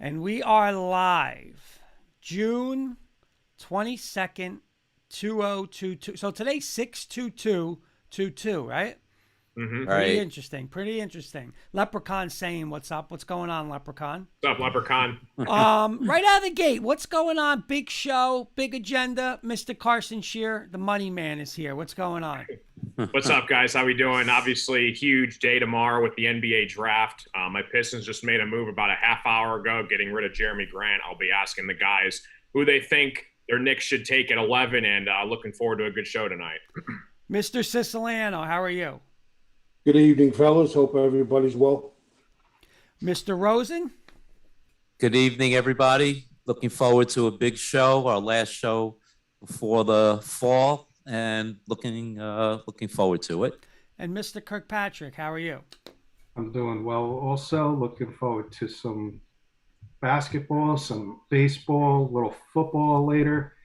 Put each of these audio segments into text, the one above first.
And we are live, June 22nd, 2022. So today's 6/22/22, right? Mm-hmm. Pretty Right. interesting. Pretty interesting. Leprechaun saying, "What's up? What's going on, Leprechaun?" What's up, Leprechaun? Right out of the gate, what's going on? Big show, big agenda. Mr. Carson Shear, the money man, is here. What's going on? What's up, guys? How we doing? Obviously, huge day tomorrow with the NBA draft. My Pistons just made a move about a half hour ago, getting rid of Jeremy Grant. I'll be asking the guys who they think their Knicks should take at 11, and looking forward to a good show tonight. Mr. Siciliano, how are you? Good evening, fellas. Hope everybody's well. Mr. Rosen? Good evening, everybody. Looking forward to a big show, our last show before the fall, and looking forward to it. And Mr. Kirkpatrick, how are you? I'm doing well. Also, looking forward to some basketball, some baseball, a little football later.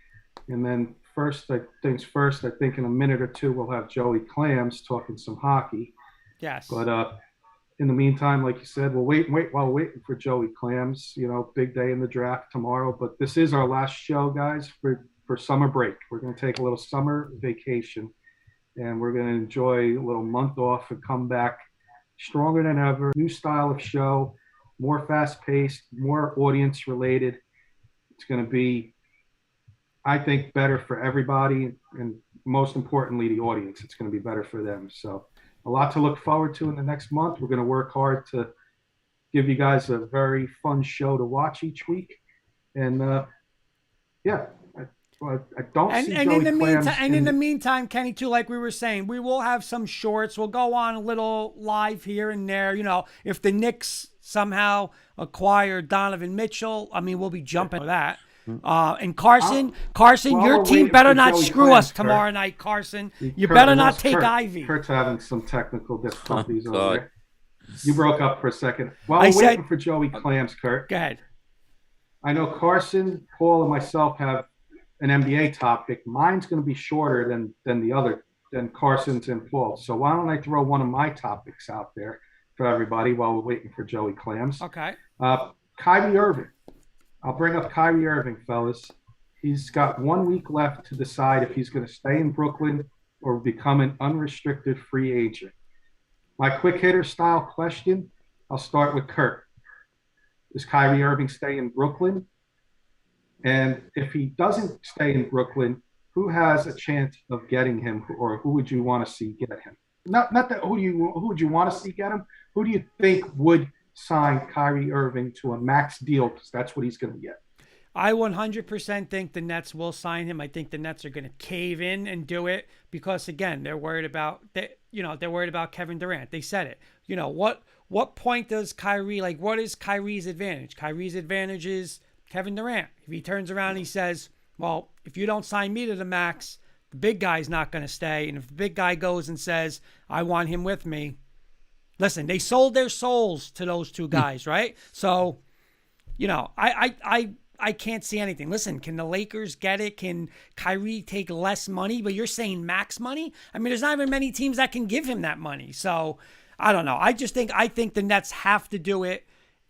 And then things first, I think in a minute or two, we'll have Joey Clams talking some hockey. Yes. But in the meantime, like you said, we'll wait while we're waiting for Joey Clams. You know, big day in the draft tomorrow. But this is our last show, guys, for summer break. We're going to take a little summer vacation, and we're going to enjoy a little month off and come back stronger than ever. New style of show, more fast-paced, more audience-related. It's going to be, I think, better for everybody, and most importantly, the audience. It's going to be better for them. So a lot to look forward to in the next month. We're going to work hard to give you guys a very fun show to watch each week. And, yeah, I don't see Joey Clams. In the meantime, Kenny, too, like we were saying, we will have some shorts. We'll go on a little live here and there. You know, if the Knicks somehow acquire Donovan Mitchell, I mean, we'll be jumping for that. And Carson, your team better not screw us tomorrow night, Carson. You better not take Ivy. Kurt's having some technical difficulties Oh, over God. there. You broke up for a second. While we're waiting for Joey Clams, Kurt, Go ahead. I know Carson, Paul, and myself have an NBA topic. Mine's going to be shorter than Carson's and Paul's. So why don't I throw one of my topics out there for everybody while we're waiting for Joey Clams? Okay. Kyrie Irving. I'll bring up Kyrie Irving, fellas. He's got 1 week left to decide if he's going to stay in Brooklyn or become an unrestricted free agent. My quick hitter style question, I'll start with Kurt. Does Kyrie Irving stay in Brooklyn? And if he doesn't stay in Brooklyn, who has a chance of getting him, or who would you want to see get him? Not that who would you want to see get him? Who do you think would sign Kyrie Irving to a max deal, because that's what he's going to get? I 100% think the Nets will sign him. I think the Nets are going to cave in and do it because, again, they're worried about Kevin Durant. They said it. You know, what point does Kyrie, like, what is Kyrie's advantage? Kyrie's advantage is Kevin Durant. If he turns around and he says, well, if you don't sign me to the max, the big guy's not going to stay. And if the big guy goes and says, I want him with me, listen, they sold their souls to those two guys, right? So, you know, I can't see anything. Listen, can the Lakers get it? Can Kyrie take less money? But you're saying max money? I mean, there's not even many teams that can give him that money. So, I don't know. I think the Nets have to do it,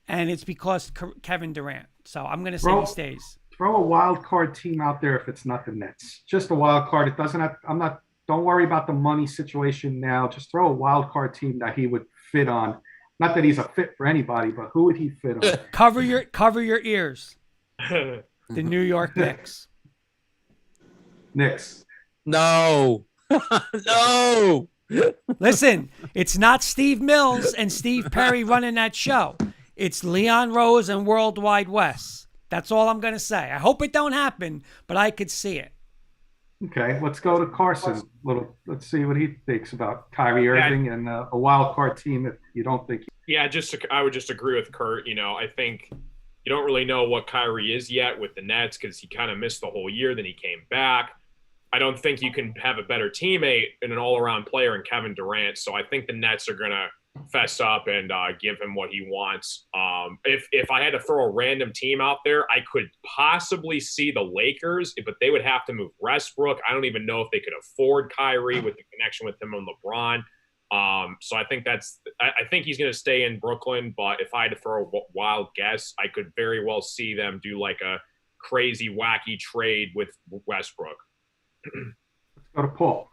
and it's because Kevin Durant. So, I'm going to say he stays. Throw a wild card team out there if it's not the Nets. Just a wild card. It doesn't have, don't worry about the money situation now. Just throw a wild card team that he would fit on. Not that he's a fit for anybody, but who would he fit on? Cover your ears. The New York Knicks. Knicks. No. No. Listen, it's not Steve Mills and Steve Perry running that show. It's Leon Rose and Worldwide Wes. That's all I'm going to say. I hope it don't happen, but I could see it. Okay, let's go to Carson. Let's see what he thinks about Kyrie Irving and a wild card team if you don't think. Yeah, I would just agree with Kurt. You know, I think you don't really know what Kyrie is yet with the Nets because he kind of missed the whole year. Then he came back. I don't think you can have a better teammate and an all-around player in Kevin Durant. So I think the Nets are going to fess up and give him what he wants. If I had to throw a random team out there, I could possibly see the Lakers, but they would have to move Westbrook. I don't even know if they could afford Kyrie with the connection with him and LeBron. So I think I think he's going to stay in Brooklyn. But if I had to throw a wild guess, I could very well see them do like a crazy, wacky trade with Westbrook. Let's go to Paul.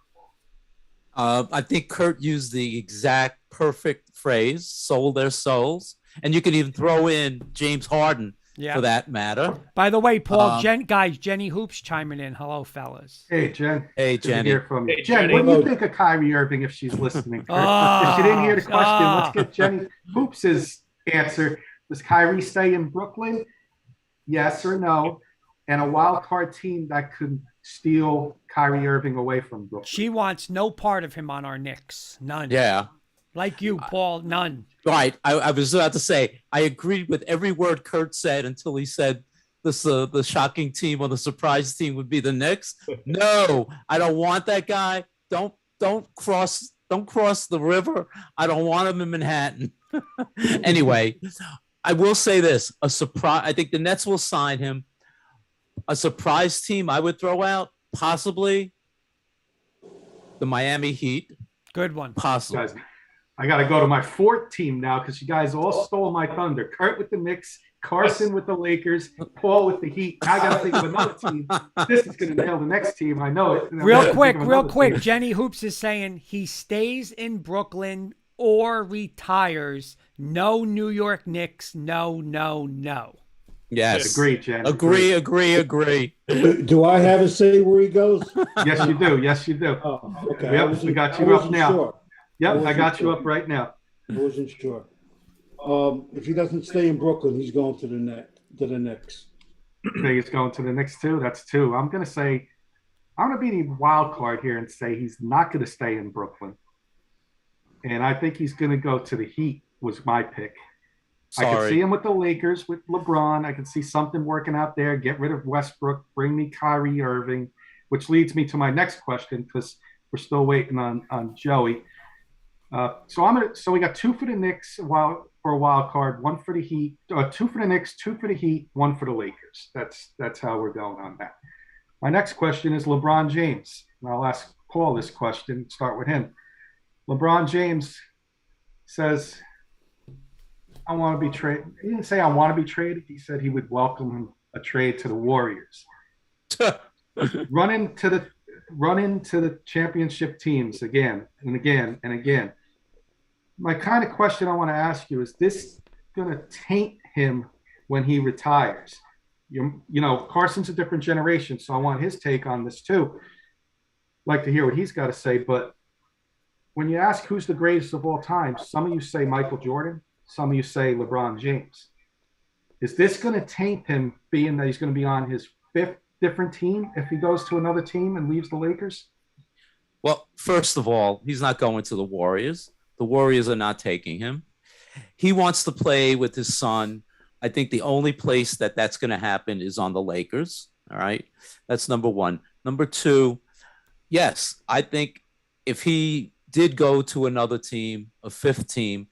I think Kurt used the exact perfect phrase, sold their souls. And you could even throw in James Harden for that matter. By the way, Paul, Jenny Hoops chiming in. Hello, fellas. Hey, Jen. Hey, Good to Jenny. hear from you. Hey, Jen, Jenny. what do you think of Kyrie Irving if she's listening? If she didn't hear the question, let's get Jenny Hoops' answer. Does Kyrie stay in Brooklyn? Yes or no? And a wild card team that could steal Kyrie Irving away from Brooklyn. She wants no part of him on our Knicks. None. Yeah. Like you, Paul, none. Right. I was about to say, I agreed with every word Kurt said until he said this the shocking team or the surprise team would be the Knicks. No, I don't want that guy. Don't cross the river. I don't want him in Manhattan. Anyway, I will say this. I think the Nets will sign him. A surprise team I would throw out, possibly the Miami Heat. Good one. Possibly. Guys, I got to go to my fourth team now because you guys all stole my thunder. Kurt with the Knicks, Carson with the Lakers, Paul with the Heat. I got to think of another team. This is going to nail the next team. I know it. Real quick. Jenny Hoops is saying he stays in Brooklyn or retires. No New York Knicks. No. Yes. Agree, Jen. Agree. Do I have a say where he goes? Yes, you do. Oh, okay. Yep, we got you up now. Sure. Yep, I got you up right now. I wasn't sure. If he doesn't stay in Brooklyn, he's going to the Knicks. I think he's going to the Knicks too. That's two. I'm going to be the wild card here and say he's not going to stay in Brooklyn. And I think he's going to go to the Heat was my pick. Sorry. I can see him with the Lakers, with LeBron. I can see something working out there. Get rid of Westbrook. Bring me Kyrie Irving, which leads me to my next question because we're still waiting on Joey. So we got two for the Knicks for a wild card, one for the Heat, two for the Knicks, two for the Heat, one for the Lakers. That's how we're going on that. My next question is LeBron James. And I'll ask Paul this question. Start with him. LeBron James says, I want to be traded. He didn't say I want to be traded. He said he would welcome a trade to the Warriors. Run into the championship teams again and again and again. My kind of question I want to ask you is this going to taint him when he retires? You know, Carson's a different generation, so I want his take on this too. Like to hear what he's got to say, but when you ask who's the greatest of all time, some of you say Michael Jordan, some of you say LeBron James. Is this going to taint him being that he's going to be on his fifth different team if he goes to another team and leaves the Lakers? Well, first of all, he's not going to the Warriors. The Warriors are not taking him. He wants to play with his son. I think the only place that's going to happen is on the Lakers. All right. That's number one. Number two, yes, I think if he did go to another team, a fifth team,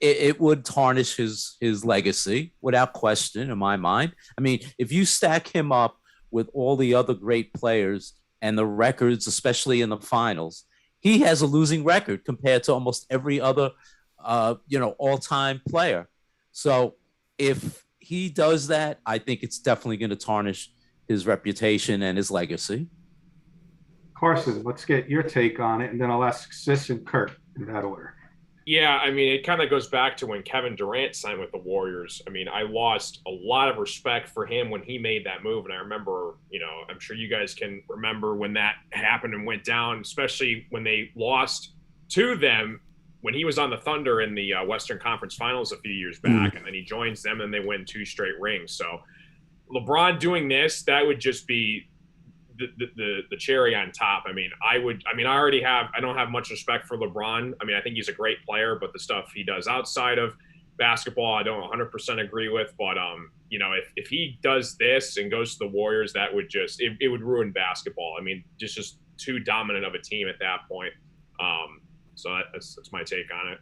it would tarnish his legacy without question in my mind. I mean, if you stack him up with all the other great players and the records, especially in the finals, he has a losing record compared to almost every other, all-time player. So if he does that, I think it's definitely going to tarnish his reputation and his legacy. Carson, let's get your take on it, and then I'll ask Sis and Kurt in that order. Yeah, I mean, it kind of goes back to when Kevin Durant signed with the Warriors. I mean, I lost a lot of respect for him when he made that move. And I remember, I'm sure you guys can remember when that happened and went down, especially when they lost to them when he was on the Thunder in the Western Conference Finals a few years back. And then he joins them and they win 2 straight rings. So LeBron doing this, that would just be the cherry on top. I don't have much respect for LeBron. I mean, I think he's a great player, but the stuff he does outside of basketball, I don't 100% agree with. But if he does this and goes to the Warriors, that would just it would ruin basketball. I mean, just too dominant of a team at that point. So that's my take on it.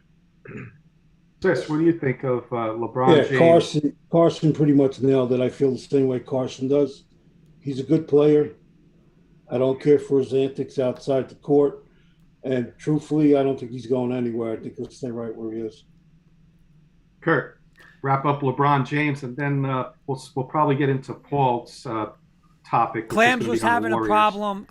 Sis, what do you think of LeBron James? Carson pretty much nailed it. I feel the same way Carson does. He's a good player. I don't care for his antics outside the court. And truthfully, I don't think he's going anywhere. I think he'll stay right where he is. Kurt, wrap up LeBron James, and then we'll probably get into Paul's topic. Clams was having a problem.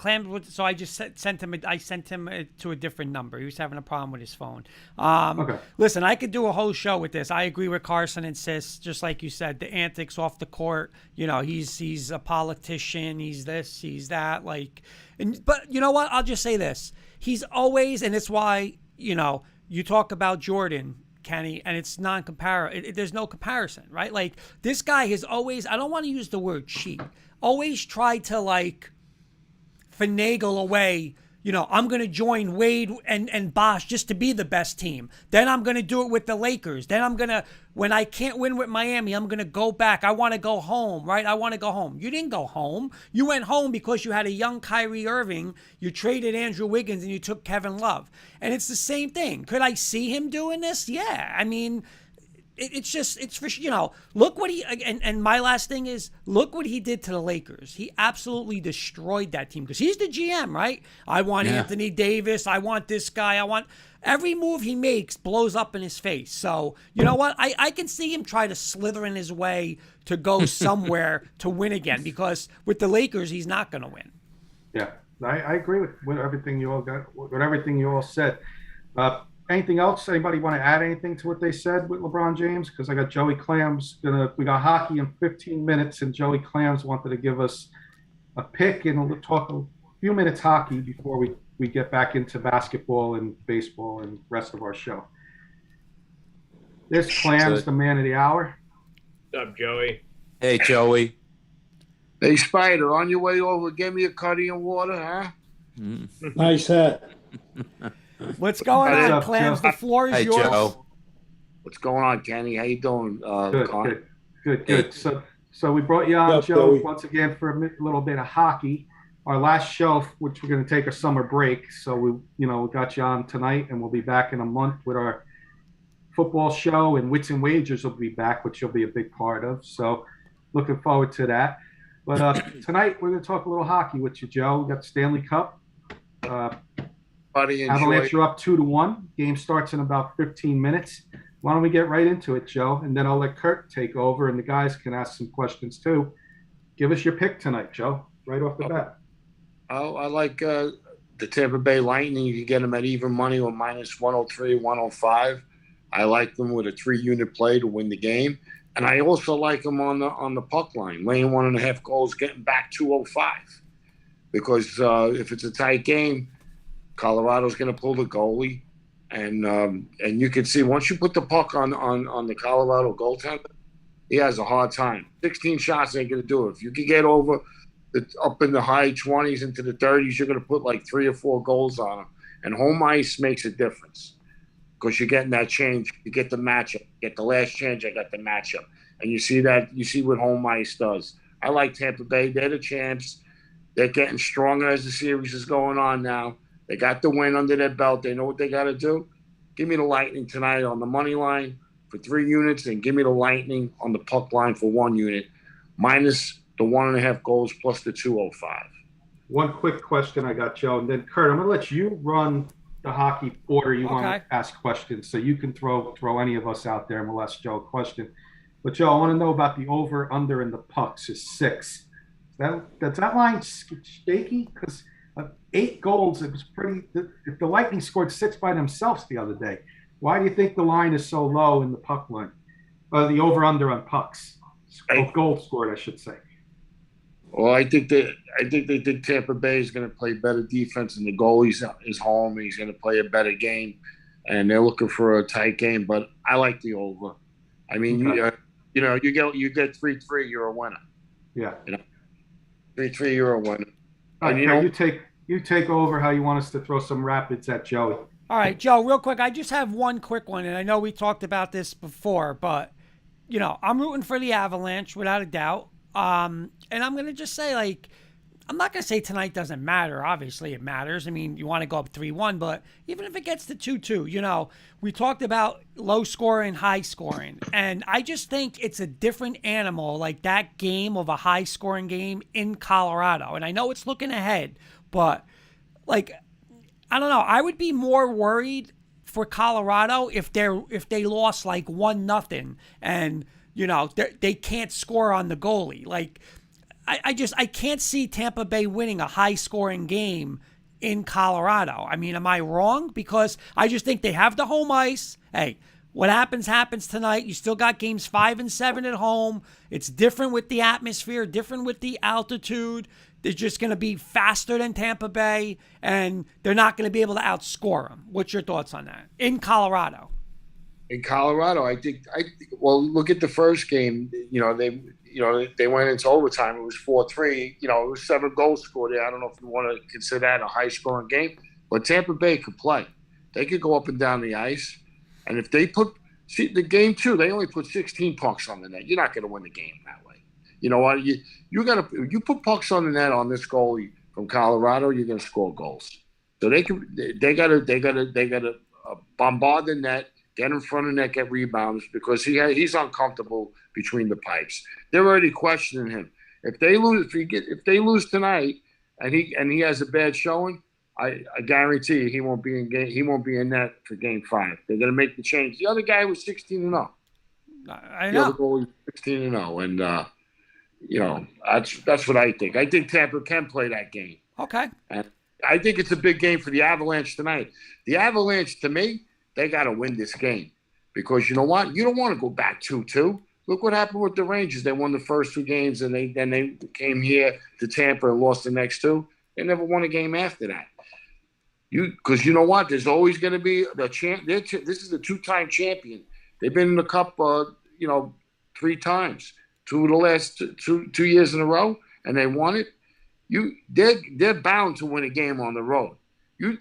So I just sent him. I sent him to a different number. He was having a problem with his phone. Okay. Listen, I could do a whole show with this. I agree with Carson and Sis. Just like you said, the antics off the court. You know, he's a politician. He's this. He's that. But you know what? I'll just say this. He's always, and it's why you talk about Jordan, Kenny, and it's non-comparable. There's no comparison, right? Like, this guy has always, I don't want to use the word cheat, always tried to finagle away, I'm going to join Wade and Bosh just to be the best team. Then I'm going to do it with the Lakers. Then when I can't win with Miami, I'm going to go back. I want to go home, right? I want to go home. You didn't go home. You went home because you had a young Kyrie Irving. You traded Andrew Wiggins and you took Kevin Love. And it's the same thing. Could I see him doing this? Yeah. I mean, it's for, look what he, and my last thing is, look what he did to the Lakers. He absolutely destroyed that team because he's the GM, right? I want Anthony Davis. I want this guy. Every move he makes blows up in his face. So, you know what? I can see him try to slither in his way to go somewhere to win again, because with the Lakers, he's not going to win. Yeah, I agree with everything you all said. Anything else? Anybody want to add anything to what they said with LeBron James? Because I got Joey Clams. We got hockey in 15 minutes, and Joey Clams wanted to give us a pick, and we'll talk a few minutes hockey before we get back into basketball and baseball and rest of our show. This Clams, the man of the hour. What's up, Joey? Hey, Joey. Hey, Spider, on your way over, give me a cutty and water, huh? Nice hat. What's going on, up, Clams? Joe? The floor is Hey, yours. Joe. What's going on, Kenny? How you doing? Good. So we brought you on, Yep, Joe, Joey. once again for a little bit of hockey. Our last show, which we're going to take a summer break. So we got you on tonight, and we'll be back in a month with our football show, and Wits and Wagers will be back, which you'll be a big part of. So looking forward to that. But tonight we're going to talk a little hockey with you, Joe. We got the Stanley Cup. Buddy, Avalanche are up 2-1. Game starts in about 15 minutes. Why don't we get right into it, Joe? And then I'll let Kurt take over, and the guys can ask some questions too. Give us your pick tonight, Joe, right off the bat. Oh, I like the Tampa Bay Lightning. You can get them at even money or minus 103, 105. I like them with a 3-unit play to win the game. And I also like them on the puck line, laying 1.5 goals, getting back 205. Because if it's a tight game, Colorado's going to pull the goalie, and you can see once you put the puck on the Colorado goaltender, he has a hard time. 16 shots ain't going to do it. If you can get over up in the high 20s into the 30s, you're going to put like 3 or 4 goals on him. And home ice makes a difference because you're getting that change. You get the matchup. You get the last change. I got the matchup, and you see that. You see what home ice does. I like Tampa Bay. They're the champs. They're getting stronger as the series is going on now. They got the win under their belt. They know what they got to do. Give me the Lightning tonight on the money line for 3 units, and give me the Lightning on the puck line for 1 unit, minus the 1.5 goals plus the 205. One quick question I got, Joe, and then Kurt, I'm going to let you run the hockey order you want to ask questions, so you can throw any of us out there, and we'll ask Joe a question. But Joe, I want to know about the over under in the pucks is 6. Does that line shaky? Because 8 goals, it was pretty. If the Lightning scored 6 by themselves the other day, why do you think the line is so low in the puck line? The over under on pucks, goals scored, I should say. Well, I think they think Tampa Bay is going to play better defense, and the goalie is home, and he's going to play a better game, and they're looking for a tight game. But I like the over. I mean, Okay. you get 3-3, you're a winner. Yeah. 3-3, you're a winner. All right, And you take over how you want us to throw some rapids at Joey. All right, Joe, real quick. I just have one quick one, and I know we talked about this before, but, I'm rooting for the Avalanche without a doubt. And I'm going to just say, I'm not going to say tonight doesn't matter. Obviously, it matters. I mean, you want to go up 3-1, but even if it gets to 2-2, we talked about low scoring, high scoring. And I just think it's a different animal, like that game of a high scoring game in Colorado. And I know it's looking ahead, but I don't know. I would be more worried for Colorado if they lost like 1-0 and they can't score on the goalie. Like I can't see Tampa Bay winning a high scoring game in Colorado. I mean, am I wrong? Because I just think they have the home ice. Hey, what happens tonight. You still got games 5 and 7 at home. It's different with the atmosphere, different with the altitude. They're just going to be faster than Tampa Bay, and they're not going to be able to outscore them. What's your thoughts on that in Colorado? In Colorado, I think. Well, look at the first game. They went into overtime. It was 4-3. It was 7 goals scored there. I don't know if you want to consider that a high-scoring game, but Tampa Bay could play. They could go up and down the ice, and if they the game 2, they only put 16 pucks on the net. You're not going to win the game that way. You know what? You put pucks on the net on this goalie from Colorado, you're going to score goals. So they got to bombard the net, get in front of the net, get rebounds because he's uncomfortable between the pipes. They're already questioning him. If they lose tonight and he has a bad showing, I guarantee you he won't be in net for game 5. They're going to make the change. The other guy was 16-0. I know. The other goalie was 16-0, and that's what I think. I think Tampa can play that game. Okay. And I think it's a big game for the Avalanche tonight. The Avalanche, to me, they got to win this game because you know what? You don't want to go back 2-2. Look what happened with the Rangers. They won the first 2 games, and then they came here to Tampa and lost the next 2. They never won a game after that. Because you know what? There's always going to be the champ. This is the 2-time champion. They've been in the Cup, 3 times. 2 of the last 2 years in a row, and they won it. They're bound to win a game on the road.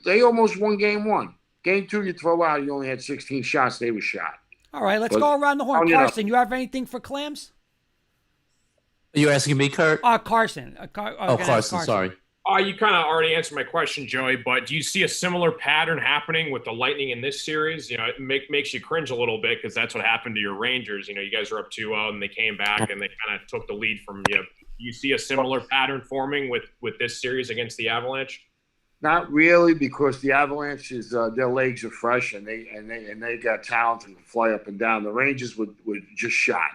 They almost won game 1. Game 2, you throw out. You only had 16 shots. They were shot. All right, let's go around the horn. Carson, you have anything for Clams? Are you asking me, Kurt? Carson. Carson, sorry. You kind of already answered my question, Joey, but do you see a similar pattern happening with the Lightning in this series? It makes you cringe a little bit because that's what happened to your Rangers. You guys were up 2-0 and they came back and they kind of took the lead from you. Do you see a similar pattern forming with this series against the Avalanche? Not really, because the Avalanche is their legs are fresh and they got talent and can fly up and down. The Rangers were just shot.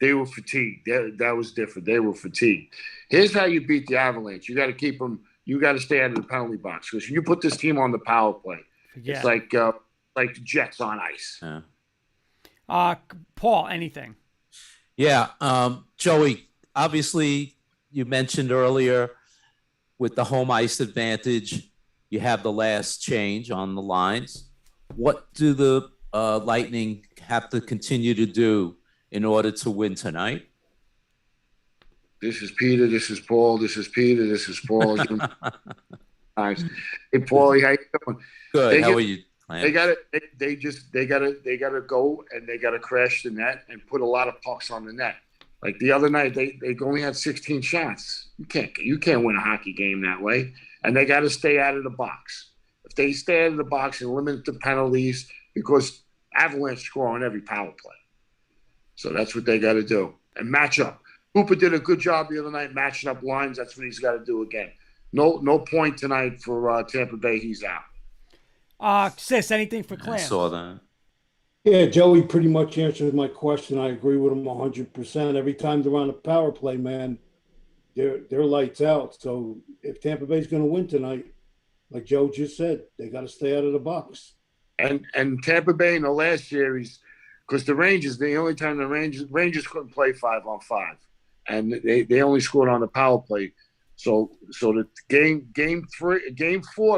They were fatigued. That was different. They were fatigued. Here's how you beat the Avalanche. You got to keep them. You got to stay out of the penalty box because you put this team on the power play. Yeah. It's like the Jets on ice. Yeah. Paul, anything? Yeah. Joey, obviously you mentioned earlier with the home ice advantage, you have the last change on the lines. What do the Lightning have to continue to do in order to win tonight? This is Peter. This is Paul. This is Peter. This is Paul. Nice. Hey, Paulie, how you doing? Good. How are you? They got to go and they got to crash the net and put a lot of pucks on the net. Like the other night, they only had 16 shots. You can't win a hockey game that way. And they got to stay out of the box. If they stay out of the box and limit the penalties, because Avalanche score on every power play. So that's what they got to do. And match up. Cooper did a good job the other night matching up lines. That's what he's got to do again. No point tonight for Tampa Bay. He's out. Sis, anything for Clam? I saw that. Yeah, Joey pretty much answered my question. I agree with him 100%. Every time they're on a power play, man, they're lights out. So if Tampa Bay's going to win tonight, like Joe just said, they got to stay out of the box. And Tampa Bay in the last series, because the Rangers, the only time the Rangers couldn't play 5-on-5, and they only scored on the power play. So the game 4,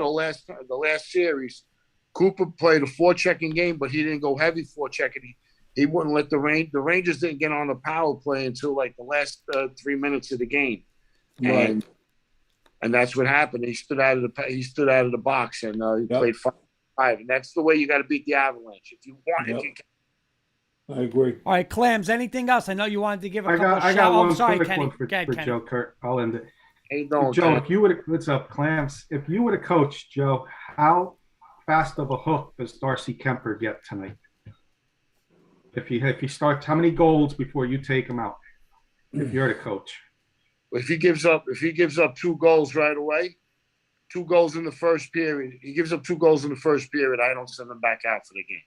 the last series, Cooper played a forechecking game, but he didn't go heavy forechecking. He wouldn't let the Rangers didn't get on the power play until like the last 3 minutes of the game, right. And that's what happened. He stood out of the box and he played 5, and that's the way you got to beat the Avalanche. If you want, if you can. I agree. All right, Clams, anything else? I know you wanted to give a couple I got one sorry, quick Kenny. one for Joe, Kurt. I'll end it. Hey, Joe, if you would have, what's up, Clams? If you would have coached Joe, how fast of a hook does Darcy Kemper get tonight? If he starts, how many goals before you take him out? If you're the coach, if he gives up 2 goals right away, 2 goals in the first period. He gives up 2 goals in the first period. I don't send him back out for the game.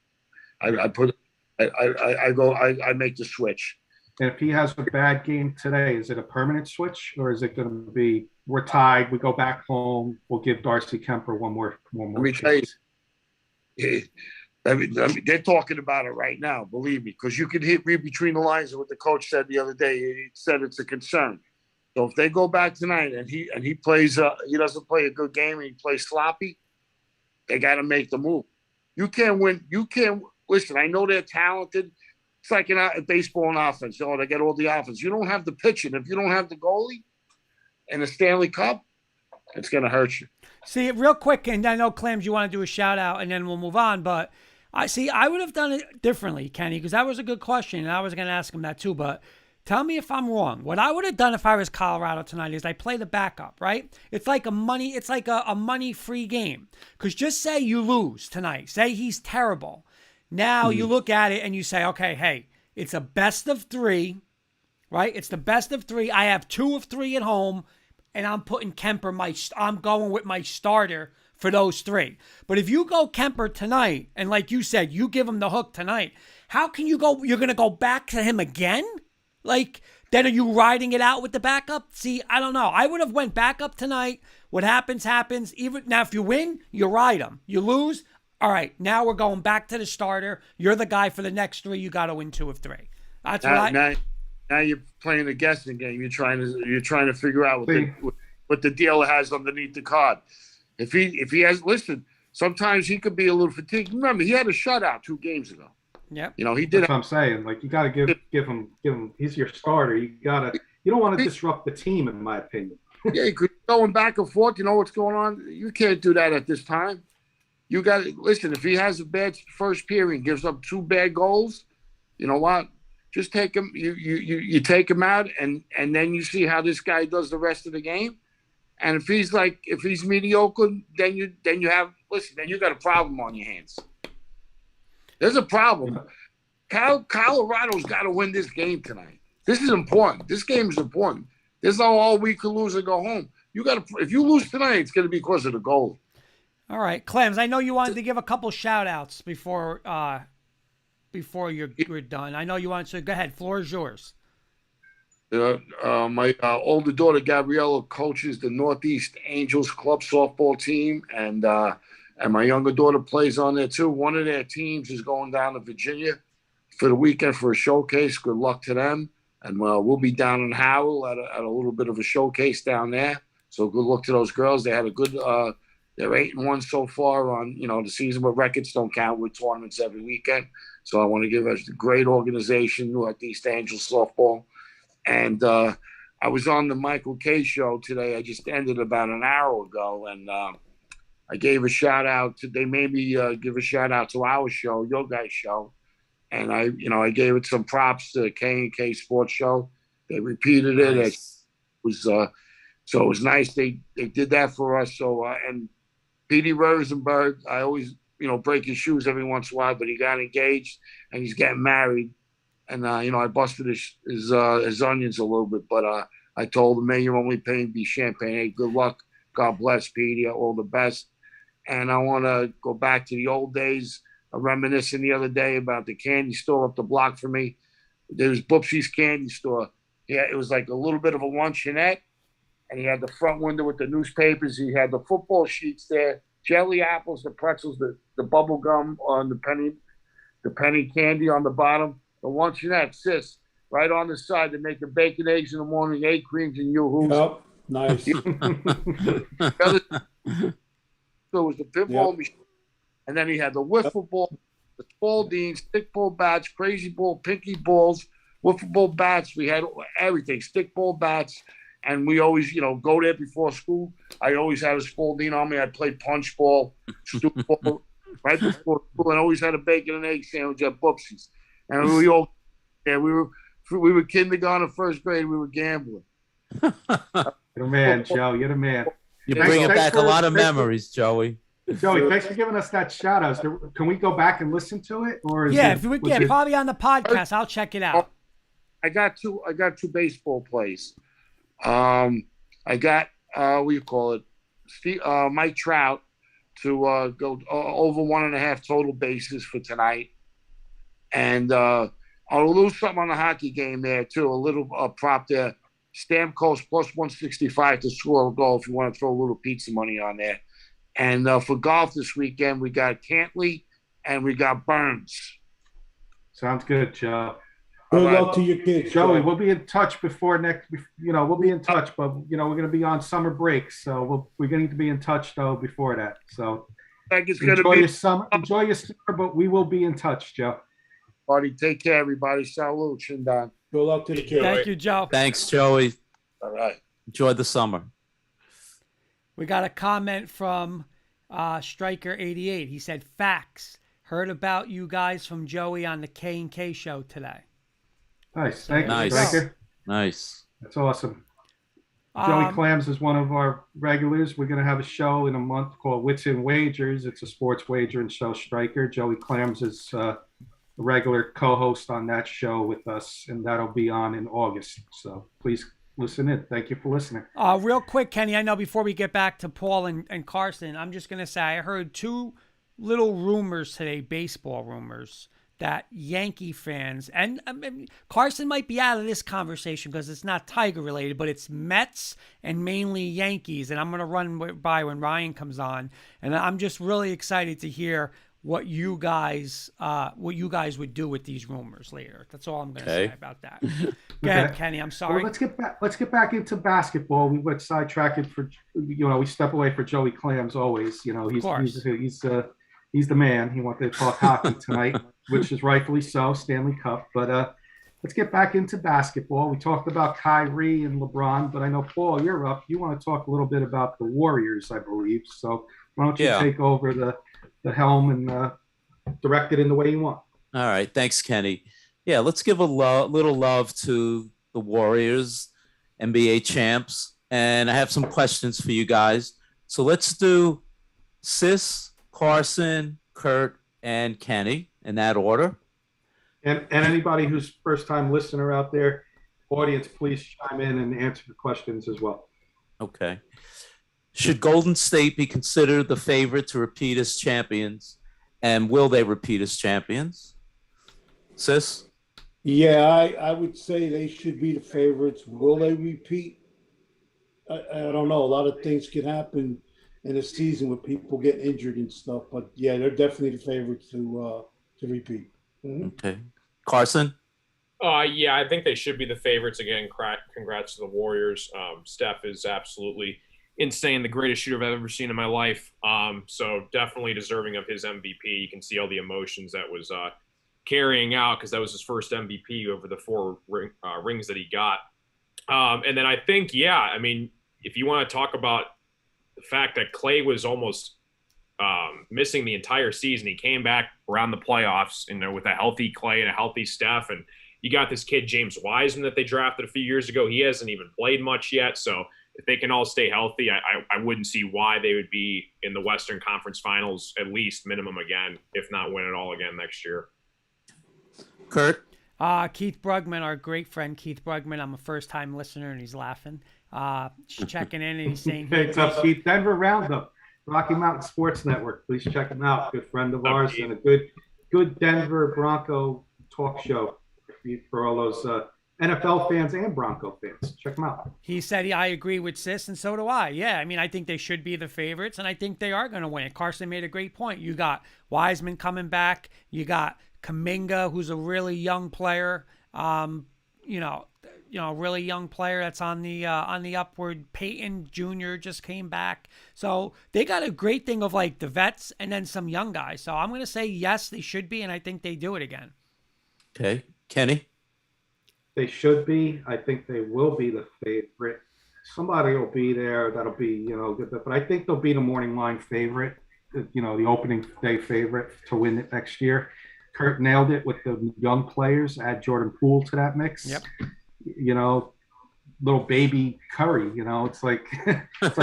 I make the switch. And if he has a bad game today, is it a permanent switch, or is it going to be we're tied, we go back home, we'll give Darcy Kemper one more Let me tell chance? you, they're talking about it right now. Believe me, because you can read between the lines of what the coach said the other day. He said it's a concern. So if they go back tonight and he plays, he doesn't play a good game and he plays sloppy, they got to make the move. You can't win. You can't listen. I know they're talented. It's like in baseball and offense. Oh, they get all the offense. You don't have the pitching. If you don't have the goalie and the Stanley Cup, it's going to hurt you. See, real quick, and I know, Clams, you want to do a shout out, and then we'll move on. But I would have done it differently, Kenny, because that was a good question, and I was going to ask him that too. But tell me if I'm wrong. What I would have done if I was Colorado tonight is I play the backup, right? It's like a money-free game. Because just say you lose tonight. Say he's terrible. Now you look at it and you say, okay, hey, it's a best of 3, right? It's the best of 3. I have 2 of 3 at home, and I'm putting Kemper, I'm going with my starter for those 3. But if you go Kemper tonight, and like you said, you give him the hook tonight, how can you go, you're going to go back to him again? Like, then are you riding it out with the backup? See, I don't know. I would have went backup tonight. What happens, happens. Even now, if you win, you ride him. You lose, all right, now we're going back to the starter. You're the guy for the next 3. You got to win 2 of 3. That's now you're playing a guessing game. You're trying to figure out what the dealer has underneath the card. If he has, listen, sometimes he could be a little fatigued. Remember, he had a shutout 2 games ago. Yeah, he did. That's what I'm saying. Like, you got to give him. He's your starter. You don't want to disrupt the team, in my opinion. Yeah, going back and forth. You know what's going on. You can't do that at this time. You got to listen. If he has a bad first period, gives up 2 bad goals, you know what? Just take him. You take him out, and then you see how this guy does the rest of the game. And if he's mediocre, then you got a problem on your hands. There's a problem. Colorado's got to win this game tonight. This is important. This game is important. There's no we could lose and go home. If you lose tonight, it's going to be because of the goal. All right, Clems, I know you wanted to give a couple shout-outs before you're done. I know you wanted to. Go ahead. Floor is yours. My older daughter, Gabriella, coaches the Northeast Angels Club softball team, and my younger daughter plays on there, too. One of their teams is going down to Virginia for the weekend for a showcase. Good luck to them. And we'll be down in Howell at a little bit of a showcase down there. So good luck to those girls. They had a good they're 8-1 so far on, the season, but records don't count with tournaments every weekend. So I want to give us a great organization, Northeast Angels Softball. And I was on the Michael K show today. I just ended about an hour ago, and I gave a shout out they made me give a shout out to our show, your guys' show. And I gave it some props to K&K Sports Show. They repeated it. Nice. So it was nice. They did that for us. So and Petey Rosenberg, I always break his shoes every once in a while, but he got engaged and he's getting married. And I busted his onions a little bit, but I told him, man, you're only paying me champagne. Hey, good luck. God bless, Petey. All the best. And I want to go back to the old days. I reminiscing the other day about the candy store up the block from me. There was Boopsy's Candy Store. Yeah, it was like a little bit of a luncheonette, and he had the front window with the newspapers. He had the football sheets there, jelly apples, the pretzels, the bubble gum on the penny candy on the bottom. The luncheonette sits right on the side. They make the bacon, eggs in the morning, 8 creams, and yoo-hoos. Yep, nice. So it was the pinball machine. And then he had the wiffle ball, the Spalding, stick ball bats, crazy ball, pinky balls, wiffle ball bats. We had everything, stick ball bats. And we always, go there before school. I always had a Spalding on me. I'd play punch ball, stoop ball right before school, and always had a bacon and egg sandwich at Boopsy's. And we were kindergarten, first grade. We were gambling. You're the man, Joe. You're the man. You're bringing back a lot of memories, Joey. Joey, thanks for giving us that shout out. Can we go back and listen to it? Or probably on the podcast. I'll check it out. I got two baseball plays. I got what do you call it? Mike Trout to go over 1.5 total bases for tonight. And I'll lose something on the hockey game there, too. A little prop there. Stamkos plus 165 to score a goal if you want to throw a little pizza money on there. And for golf this weekend, we got Cantley and we got Burns. Sounds good, Joe. Good luck to your kids, Joey. We'll be in touch before next. We'll be in touch, but we're going to be on summer break, so we're going to be in touch though before that. So enjoy your summer, but we will be in touch, Joe. Buddy, take care, everybody. Salute, Shindan. Good luck to the kids. Thank you, Joe. Thanks, Joey. All right. Enjoy the summer. We got a comment from Striker88. He said, "Facts. Heard about you guys from Joey on the K&K show today." Nice. Thank you, Nice. Striker. Nice. That's awesome. Joey Clams is one of our regulars. We're going to have a show in a month called Wits and Wagers. It's a sports wagering show. Striker. Joey Clams is a regular co-host on that show with us, and that'll be on in August. So please listen in. Thank you for listening. Real quick, Kenny, I know before we get back to Paul and Carson, I'm just going to say I heard two little rumors today, baseball rumors, that Yankee fans, and I mean, Carson might be out of this conversation because it's not Tiger related, but it's Mets and mainly Yankees. And I'm going to run by when Ryan comes on. And I'm just really excited to hear what you guys would do with these rumors later. That's all I'm going to say about that. Go ahead, Kenny. I'm sorry. Well, let's get back into basketball. We went sidetracked for, we step away for Joey Clams always. He's the man. He wanted to talk hockey tonight, which is rightfully so, Stanley Cup. But let's get back into basketball. We talked about Kyrie and LeBron, but I know, Paul, you're up. You want to talk a little bit about the Warriors, I believe. So why don't you take over the helm and direct it in the way you want. All right. Thanks, Kenny. Yeah, let's give a little love to the Warriors, NBA champs. And I have some questions for you guys. So let's do Sis, Carson, Kurt, and Kenny in that order. And anybody who's first-time listener out there, audience, please chime in and answer the questions as well. Okay. Should Golden State be considered the favorite to repeat as champions? And will they repeat as champions? Sis? Yeah, I would say they should be the favorites. Will they repeat? I don't know. A lot of things can happen in a season with people getting injured and stuff. But, yeah, they're definitely the favorites to repeat. Mm-hmm. Okay. Carson? Yeah, I think they should be the favorites. Again, congrats to the Warriors. Steph is absolutely insane, the greatest shooter I've ever seen in my life. So definitely deserving of his MVP. You can see all the emotions that was carrying out because that was his first MVP over the 4 rings that he got. And then I think, I mean, if you want to talk about the fact that Klay was almost missing the entire season, he came back around the playoffs, with a healthy Klay and a healthy Steph. And you got this kid, James Wiseman, that they drafted a few years ago. He hasn't even played much yet. So if they can all stay healthy, I wouldn't see why they would be in the Western Conference Finals at least minimum again, if not win it all again next year. Kurt? Keith Brugman, our great friend Keith Brugman. I'm a first-time listener, and he's laughing. Checking in, and he's saying... It's up, Keith. Denver Roundup, Rocky Mountain Sports Network. Please check him out. Good friend of ours and a good Denver Bronco talk show for all those... NFL fans and Bronco fans. Check them out. He said, I agree with Sis, and so do I. Yeah, I mean, I think they should be the favorites, and I think they are going to win. Carson made a great point. You got Wiseman coming back. You got Kuminga, who's a really young player. Really young player that's on the upward. Peyton Jr. just came back. So they got a great thing of like the vets and then some young guys. So I'm going to say yes, they should be, and I think they do it again. Okay. Kenny? They should be. I think they will be the favorite. Somebody will be there that'll be, good. But I think they'll be the morning line favorite, the opening day favorite to win it next year. Kurt nailed it with the young players. Add Jordan Poole to that mix. Yep. Little baby Curry. It's like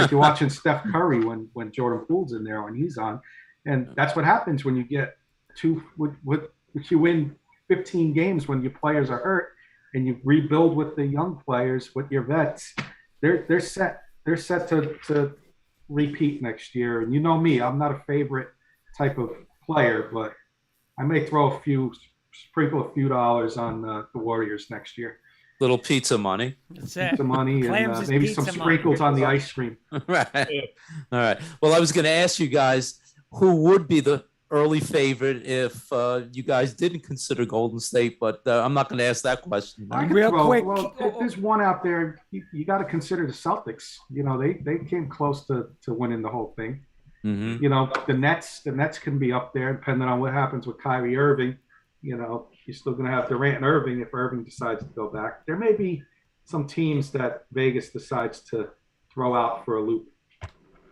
you're watching Steph Curry when Jordan Poole's in there when he's on, and that's what happens when you get if you win 15 games when your players are hurt. And you rebuild with the young players, with your vets, they're set to repeat next year. And you know me, I'm not a favorite type of player, but I may sprinkle a few dollars on the Warriors next year. Little pizza money. That's it. Pizza money Clams and is maybe pizza some money. sprinkles on the ice cream. Right. All right. Well, I was going to ask you guys who would be the early favorite if you guys didn't consider Golden State, but I'm not going to ask that question. I could Real quick. Well, there's one out there. You got to consider the Celtics. You know, they came close to winning the whole thing. Mm-hmm. You know, the Nets can be up there depending on what happens with Kyrie Irving. You know, you're still going to have Durant and Irving if Irving decides to go back. There may be some teams that Vegas decides to throw out for a loop.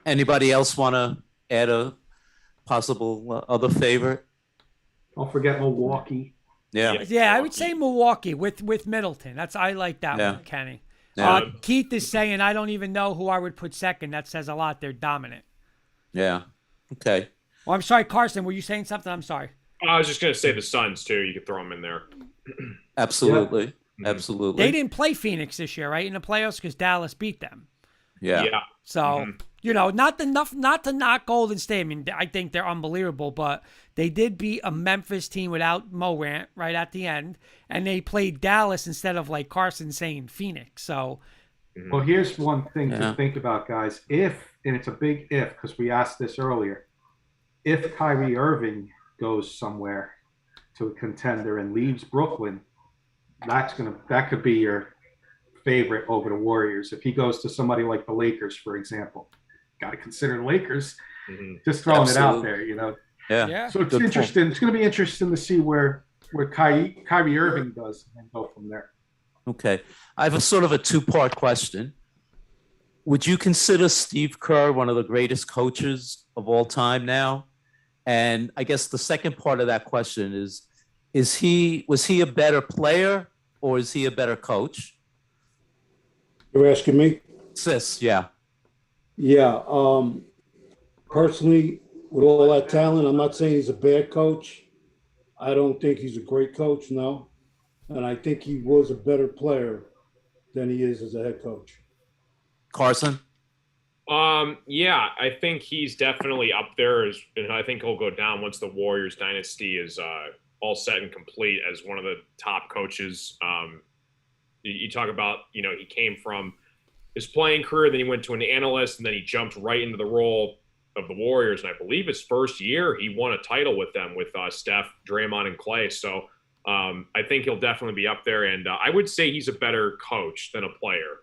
Anybody else want to add a possible other favorite? Don't forget Milwaukee. Yeah. Yeah, I would say Milwaukee with Middleton. I like that one, Kenny. Yeah. Keith is saying I don't even know who I would put second. That says a lot. They're dominant. Yeah. Okay. Well, I'm sorry, Carson. Were you saying something? I'm sorry. I was just going to say the Suns, too. You could throw them in there. Absolutely. Yeah. Absolutely. They didn't play Phoenix this year, right, in the playoffs because Dallas beat them. Yeah. Yeah. So, you know, not to knock Golden State. I mean, I think they're unbelievable, but they did beat a Memphis team without Morant right at the end, and they played Dallas instead of, like Carson saying, Phoenix. So, Well, here's one thing to think about, guys. And it's a big if, because we asked this earlier, if Kyrie Irving goes somewhere to a contender and leaves Brooklyn, that could be your favorite over the Warriors. If he goes to somebody like the Lakers, for example, got to consider the Lakers. Just throwing it out there, you know. Yeah. So it's interesting. It's going to be interesting to see where Kyrie Irving does and go from there. Okay. I have a sort of a two-part question. Would you consider Steve Kerr one of the greatest coaches of all time now? And I guess the second part of that question was he a better player or is he a better coach? You're asking me? Sis, yeah. Yeah. Personally, with all that talent, I'm not saying he's a bad coach. I don't think he's a great coach, no. And I think he was a better player than he is as a head coach. Carson? Yeah, I think he's definitely up there, and I think he'll go down once the Warriors dynasty is all set and complete as one of the top coaches. You talk about, you know, he came from his playing career, then he went to an analyst, and then he jumped right into the role of the Warriors. And I believe his first year, he won a title with them with Steph, Draymond, and Clay. So I think he'll definitely be up there. And I would say he's a better coach than a player.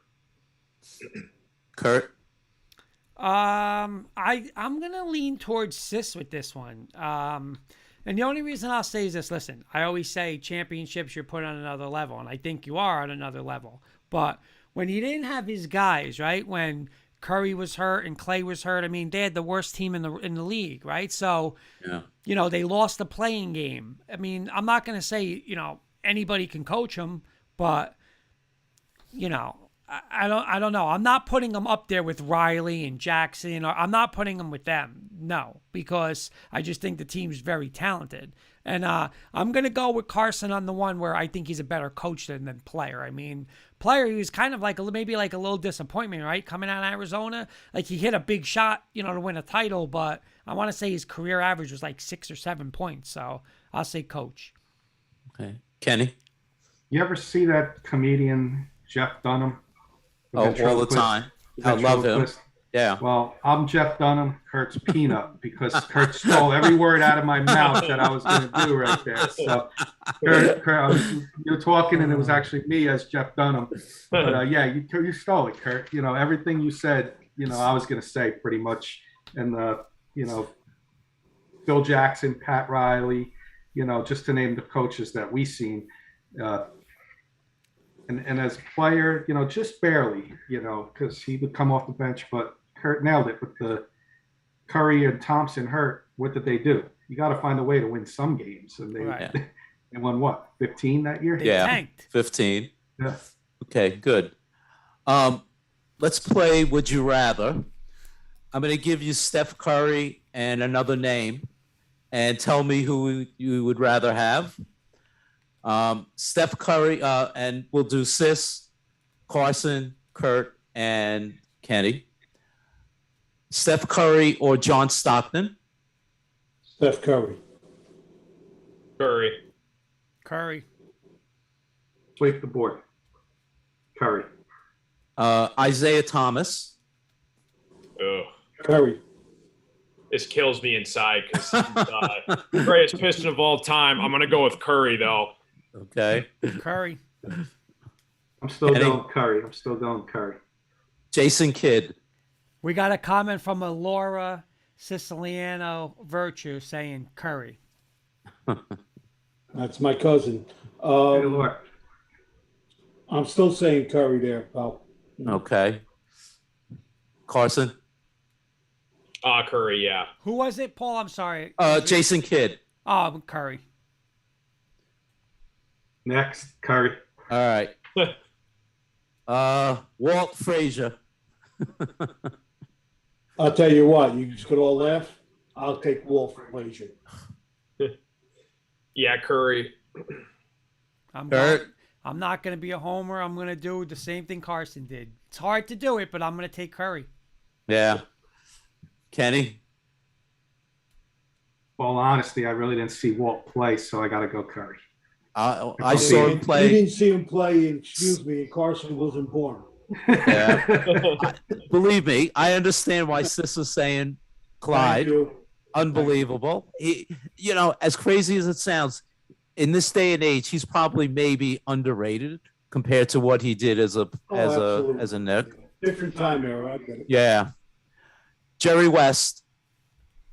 Kurt? I'm gonna lean towards Sis with this one. And the only reason I'll say is this: listen, I always say championships you're put on another level, and I think you are on another level. But when he didn't have his guys, right? When Curry was hurt and Clay was hurt, I mean, they had the worst team in the league, right? So, you know, they lost the playing game. I mean, I'm not gonna say, you know, anybody can coach them, but you know. I don't know. I'm not putting them up there with Riley and Jackson, or I'm not putting them with them. No, because I just think the team's very talented. And I'm going to go with Carson on the one where I think he's a better coach than player. I mean, player, he was kind of like maybe like a little disappointment, right? Coming out of Arizona, like he hit a big shot, you know, to win a title, but I want to say his career average was like 6 or 7 points. So I'll say coach. Okay. Kenny? You ever see that comedian Jeff Dunham? Oh, all the time. I love him. Yeah. Well, I'm Jeff Dunham, Kurt's peanut, because Kurt stole every word out of my mouth that I was going to do right there. So, Kurt, you were talking, and it was actually me as Jeff Dunham. But yeah, you stole it, Kurt. You know, everything you said, you know, I was going to say pretty much. And, you know, Phil Jackson, Pat Riley, you know, just to name the coaches that we seen. And as a player, you know, just barely, you know, because he would come off the bench, but Kurt nailed it with the Curry and Thompson hurt. What did they do? You got to find a way to win some games. And they won what, 15 that year? They tanked. 15. Yeah. Okay, good. Let's play Would You Rather. I'm going to give you Steph Curry and another name and tell me who you would rather have. Steph Curry, and we'll do Sis, Carson, Kurt, and Kenny. Steph Curry or John Stockton? Steph Curry. Curry. Curry. Sweep the board. Curry. Isaiah Thomas. Ugh. Curry. This kills me inside because he's the greatest Piston of all time. I'm going to go with Curry, though. Okay. Curry. I'm still Kenny? going Curry. I'm still going Curry. Jason Kidd. We got a comment from a Laura Siciliano Virtue saying Curry. That's my cousin. Hey, Laura. I'm still saying Curry there, pal. Okay. Carson. Curry, yeah. Who was it, Paul? I'm sorry. Jason Kidd. Oh, Curry. Next, Curry. All right. Walt Frazier. I'll tell you what, you just could all laugh. I'll take Wolf Frazier. Yeah, Curry. I'm Kurt. not going to be a homer. I'm going to do the same thing Carson did. It's hard to do it, but I'm going to take Curry. Yeah. Kenny. Well, honesty, I really didn't see Walt play, so I got to go Curry. I saw him You play. didn't see him play, excuse me, and Carson wasn't born. Yeah. Believe me, I understand why Sis is saying Clyde. Thank you. Unbelievable. He, as crazy as it sounds, in this day and age, he's probably maybe underrated compared to what he did as a absolutely. Nick. Different time era, I get it. Yeah. Jerry West.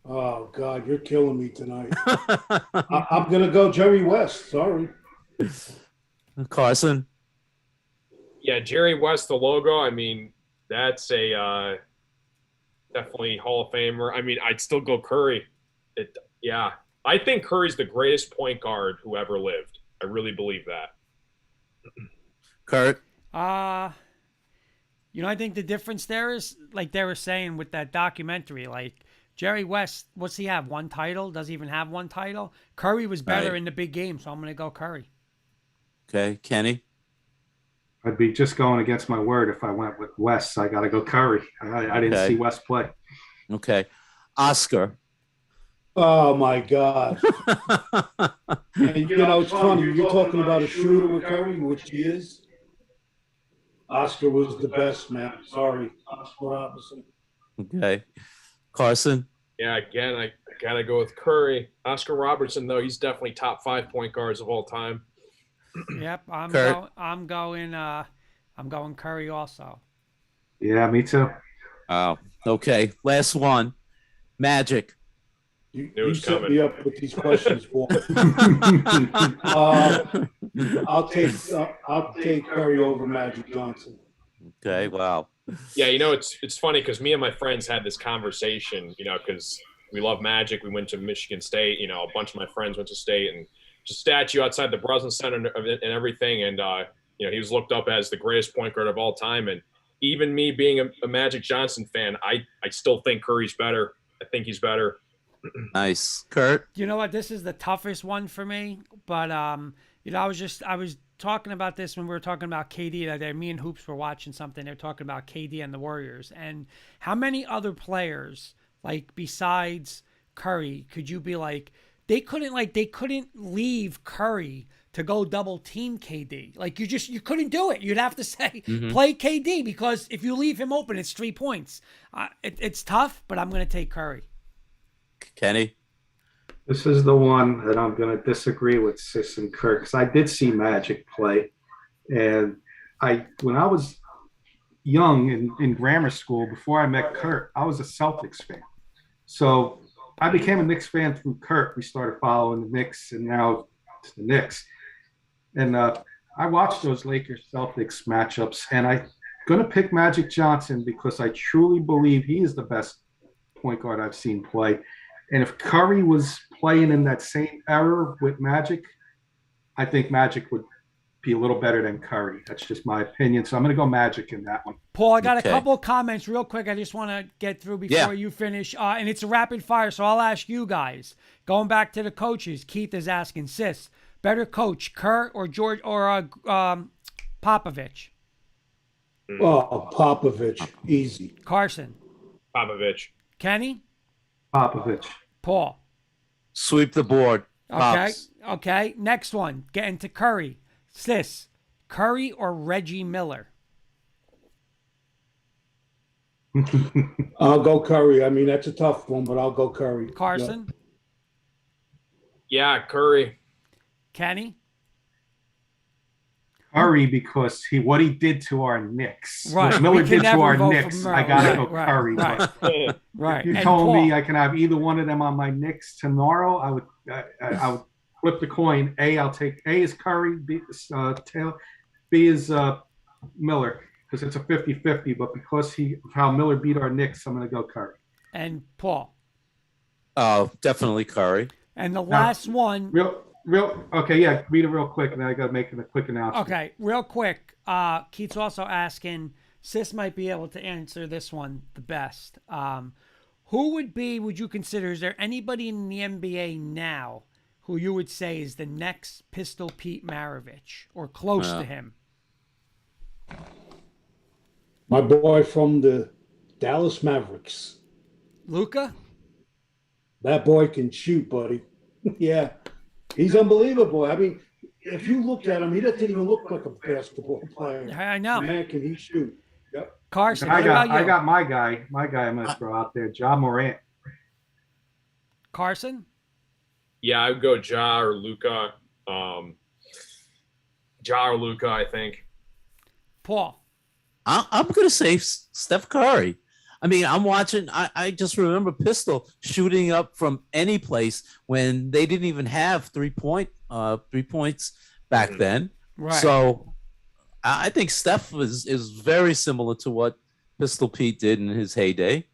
Oh, God, you're killing me tonight. I'm going to go Jerry West. Sorry. Carson. Yeah, Jerry West, the logo. I mean, that's a definitely Hall of Famer. I mean, I'd still go Curry. Yeah, I think Curry's the greatest point guard who ever lived. I really believe that. Kurt. I think the difference there is, like they were saying with that documentary, like Jerry West, what's he have? One title? Doesn't even have one title. Curry was better in the big game, so I'm going to go Curry. Okay, Kenny. I'd be just going against my word if I went with West. So I got to go Curry. I didn't see West play. Okay. Oscar. Oh, my God. And, it's funny. You're talking about a shooter with Curry, which he is. Oscar was the best, man. Sorry. Oscar Robertson. Okay. Carson. Yeah, again, I got to go with Curry. Oscar Robertson, though, he's definitely top 5 point guards of all time. Yep, I'm going Curry also. Yeah, me too. Oh, okay. Last one. Magic. You set me up with these questions, Paul. I'll take Curry over Magic Johnson. Okay, wow. Yeah, it's funny because me and my friends had this conversation, because we love Magic. We went to Michigan State, a bunch of my friends went to State, and just a statue outside the Breslin Center and everything. And, he was looked up as the greatest point guard of all time. And even me being a Magic Johnson fan, I still think Curry's better. I think he's better. Nice. Kurt. You know what? This is the toughest one for me, but I was talking about this when we were talking about KD the other day. Me and Hoops were watching something. They're talking about KD and the Warriors, and how many other players, like besides Curry, could you be like they couldn't leave Curry to go double team KD. Like you couldn't do it. You'd have to say play KD, because if you leave him open, it's 3 points. It's tough, but I'm going to take Curry. Kenny. This is the one that I'm going to disagree with Sis and Kirk, because I did see Magic play. And when I was young in grammar school, before I met Kurt, I was a Celtics fan. So I became a Knicks fan through Kurt. We started following the Knicks, and now it's the Knicks. And I watched those Lakers-Celtics matchups, and I'm going to pick Magic Johnson because I truly believe he is the best point guard I've seen play. And if Curry was playing in that same era with Magic, I think Magic would be a little better than Curry. That's just my opinion. So I'm going to go Magic in that one. Paul, I got a couple of comments real quick. I just want to get through before you finish. And it's a rapid fire, so I'll ask you guys. Going back to the coaches, Keith is asking, Sis, better coach, Kerr or George or Popovich? Oh, Popovich, easy. Carson. Popovich. Kenny, Popovich. Paul. Sweep the board. Okay. Pops. Okay. Next one. Getting to Curry. Sis, Curry or Reggie Miller? I'll go Curry. I mean, that's a tough one, but I'll go Curry. Carson, Yeah, Curry. Kenny. Curry, because what he did to our Knicks. Right. What Miller We can did to never our vote for Knicks. Miller. I gotta go Right, Curry. right. But Right. if you And told me Paul. I can have either one of them on my Knicks tomorrow, I would flip the coin. I'll take A is Curry, B is Taylor, B is Miller, because it's a 50-50. But because of how Miller beat our Knicks, I'm going to go Curry. And Paul. Oh, definitely Curry. And the last one. Okay, yeah, read it real quick, and then I got to make a quick announcement. Okay, real quick. Keith's also asking, Sis might be able to answer this one the best. Who would you consider, is there anybody in the NBA now who you would say is the next Pistol Pete Maravich or close to him? My boy from the Dallas Mavericks. Luka? That boy can shoot, buddy. Yeah. He's unbelievable. I mean, if you look at him, he doesn't even look like a basketball player. I know. Man, can he shoot? Yep. Carson, I what about you? got my guy. My guy I'm going to throw out there, Ja Morant. Carson? Yeah, I would go Ja or Luka. Ja or Luka, I think. Paul? I'm going to say Steph Curry. I mean, I'm watching. I just remember Pistol shooting up from any place when they didn't even have 3 points back then. Right. So I think Steph is very similar to what Pistol Pete did in his heyday.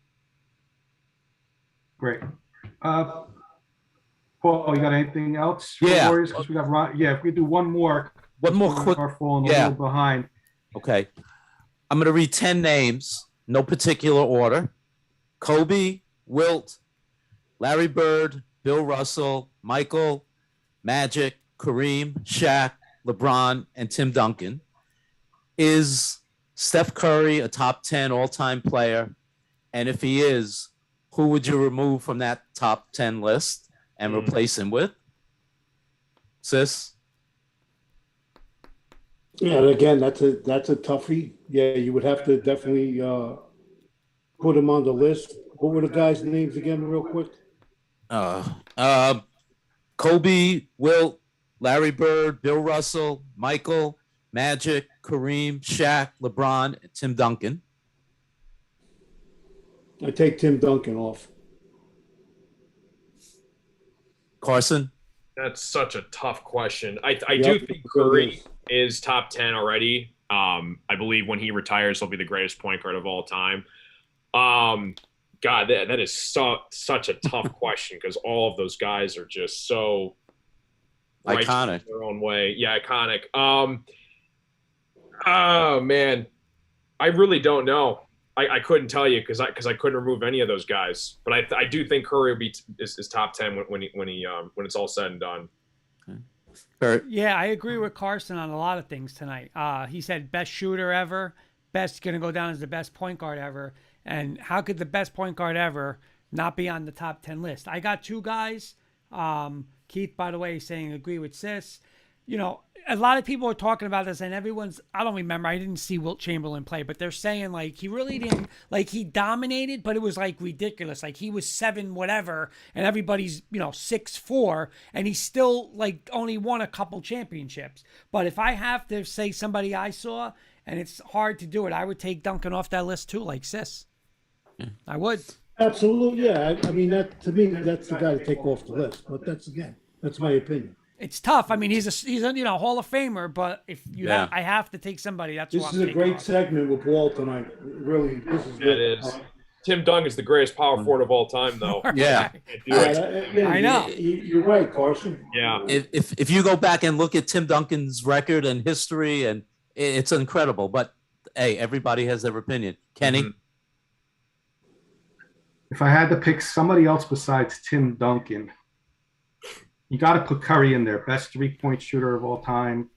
Great. Paul, you got anything else for Yeah. Warriors? Because we got Ron. Yeah, if we do one more. One more quick. Are falling a Yeah. little behind. Okay. I'm going to read 10 names, no particular order. Kobe, Wilt, Larry Bird, Bill Russell, Michael, Magic, Kareem, Shaq, LeBron, and Tim Duncan. Is Steph Curry a top 10 all-time player? And if he is, who would you remove from that top 10 list and replace him with? Sis? Yeah, and again, that's a toughie. Yeah, you would have to definitely put him on the list. What were the guys' names again, real quick? Kobe, Wilt, Larry Bird, Bill Russell, Michael, Magic, Kareem, Shaq, LeBron, and Tim Duncan. I take Tim Duncan off. Carson? That's such a tough question. I Yep, do think it Curry is. is top 10 already. I believe when he retires, he'll be the greatest point guard of all time. God, that is such a tough question because all of those guys are just so righteous Iconic. in their own way. Yeah, iconic. Oh man, I really don't know. I couldn't tell you because I couldn't remove any of those guys. But I do think Curry will be is top 10 when it's all said and done. Kurt? Yeah, I agree with Carson on a lot of things tonight. He said best shooter ever, best going to go down as the best point guard ever. And how could the best point guard ever not be on the top 10 list? I got two guys. Keith, by the way, saying agree with Sis. You know, a lot of people are talking about this, and I don't remember. I didn't see Wilt Chamberlain play, but they're saying, like, he really didn't, like, he dominated, but it was, like, ridiculous. Like, he was 7 whatever, and everybody's, 6'4", and he still, like, only won a couple championships. But if I have to say somebody I saw, and it's hard to do it, I would take Duncan off that list, too, like Sis. I would. Absolutely, yeah. I mean, to me, that's the guy to take off the list. But that's my opinion. It's tough. I mean, he's a Hall of Famer, but if you Yeah. I have to take somebody. That's This who I'm is a taking great off. segment with Wall tonight. Really, this is It good. is. Tim Duncan is the greatest power forward of all time, though. Yeah. I know. You're right, Carson. Yeah. If you go back and look at Tim Duncan's record and history, and it's incredible. But hey, everybody has their opinion. Kenny? If I had to pick somebody else besides Tim Duncan, you got to put Curry in there. Best 3-point shooter of all time.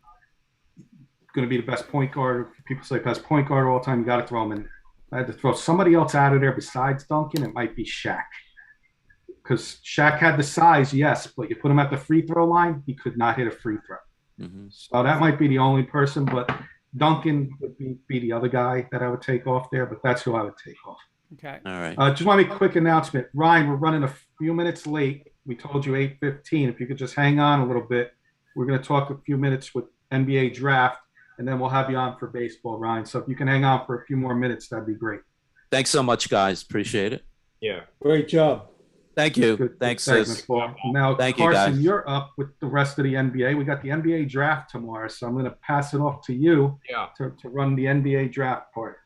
Going to be the best point guard. People say best point guard of all time. You got to throw him in there. I had to throw somebody else out of there besides Duncan, it might be Shaq. Because Shaq had the size, yes, but you put him at the free throw line, he could not hit a free throw. Mm-hmm. So that might be the only person, but Duncan would be the other guy that I would take off there, but that's who I would take off. Okay. All right. Just want to make a quick announcement. Ryan, we're running a few minutes late. We told you 8:15. If you could just hang on a little bit, we're going to talk a few minutes with NBA draft, and then we'll have you on for baseball, Ryan. So if you can hang on for a few more minutes, that'd be great. Thanks so much, guys. Appreciate it. Yeah. Great job. Thank you. Good Thanks, segment, sis. Paul. Now, Thank you, Carson, guys. you're up with the rest of the NBA. We got the NBA draft tomorrow, so I'm going to pass it off to you to run the NBA draft part.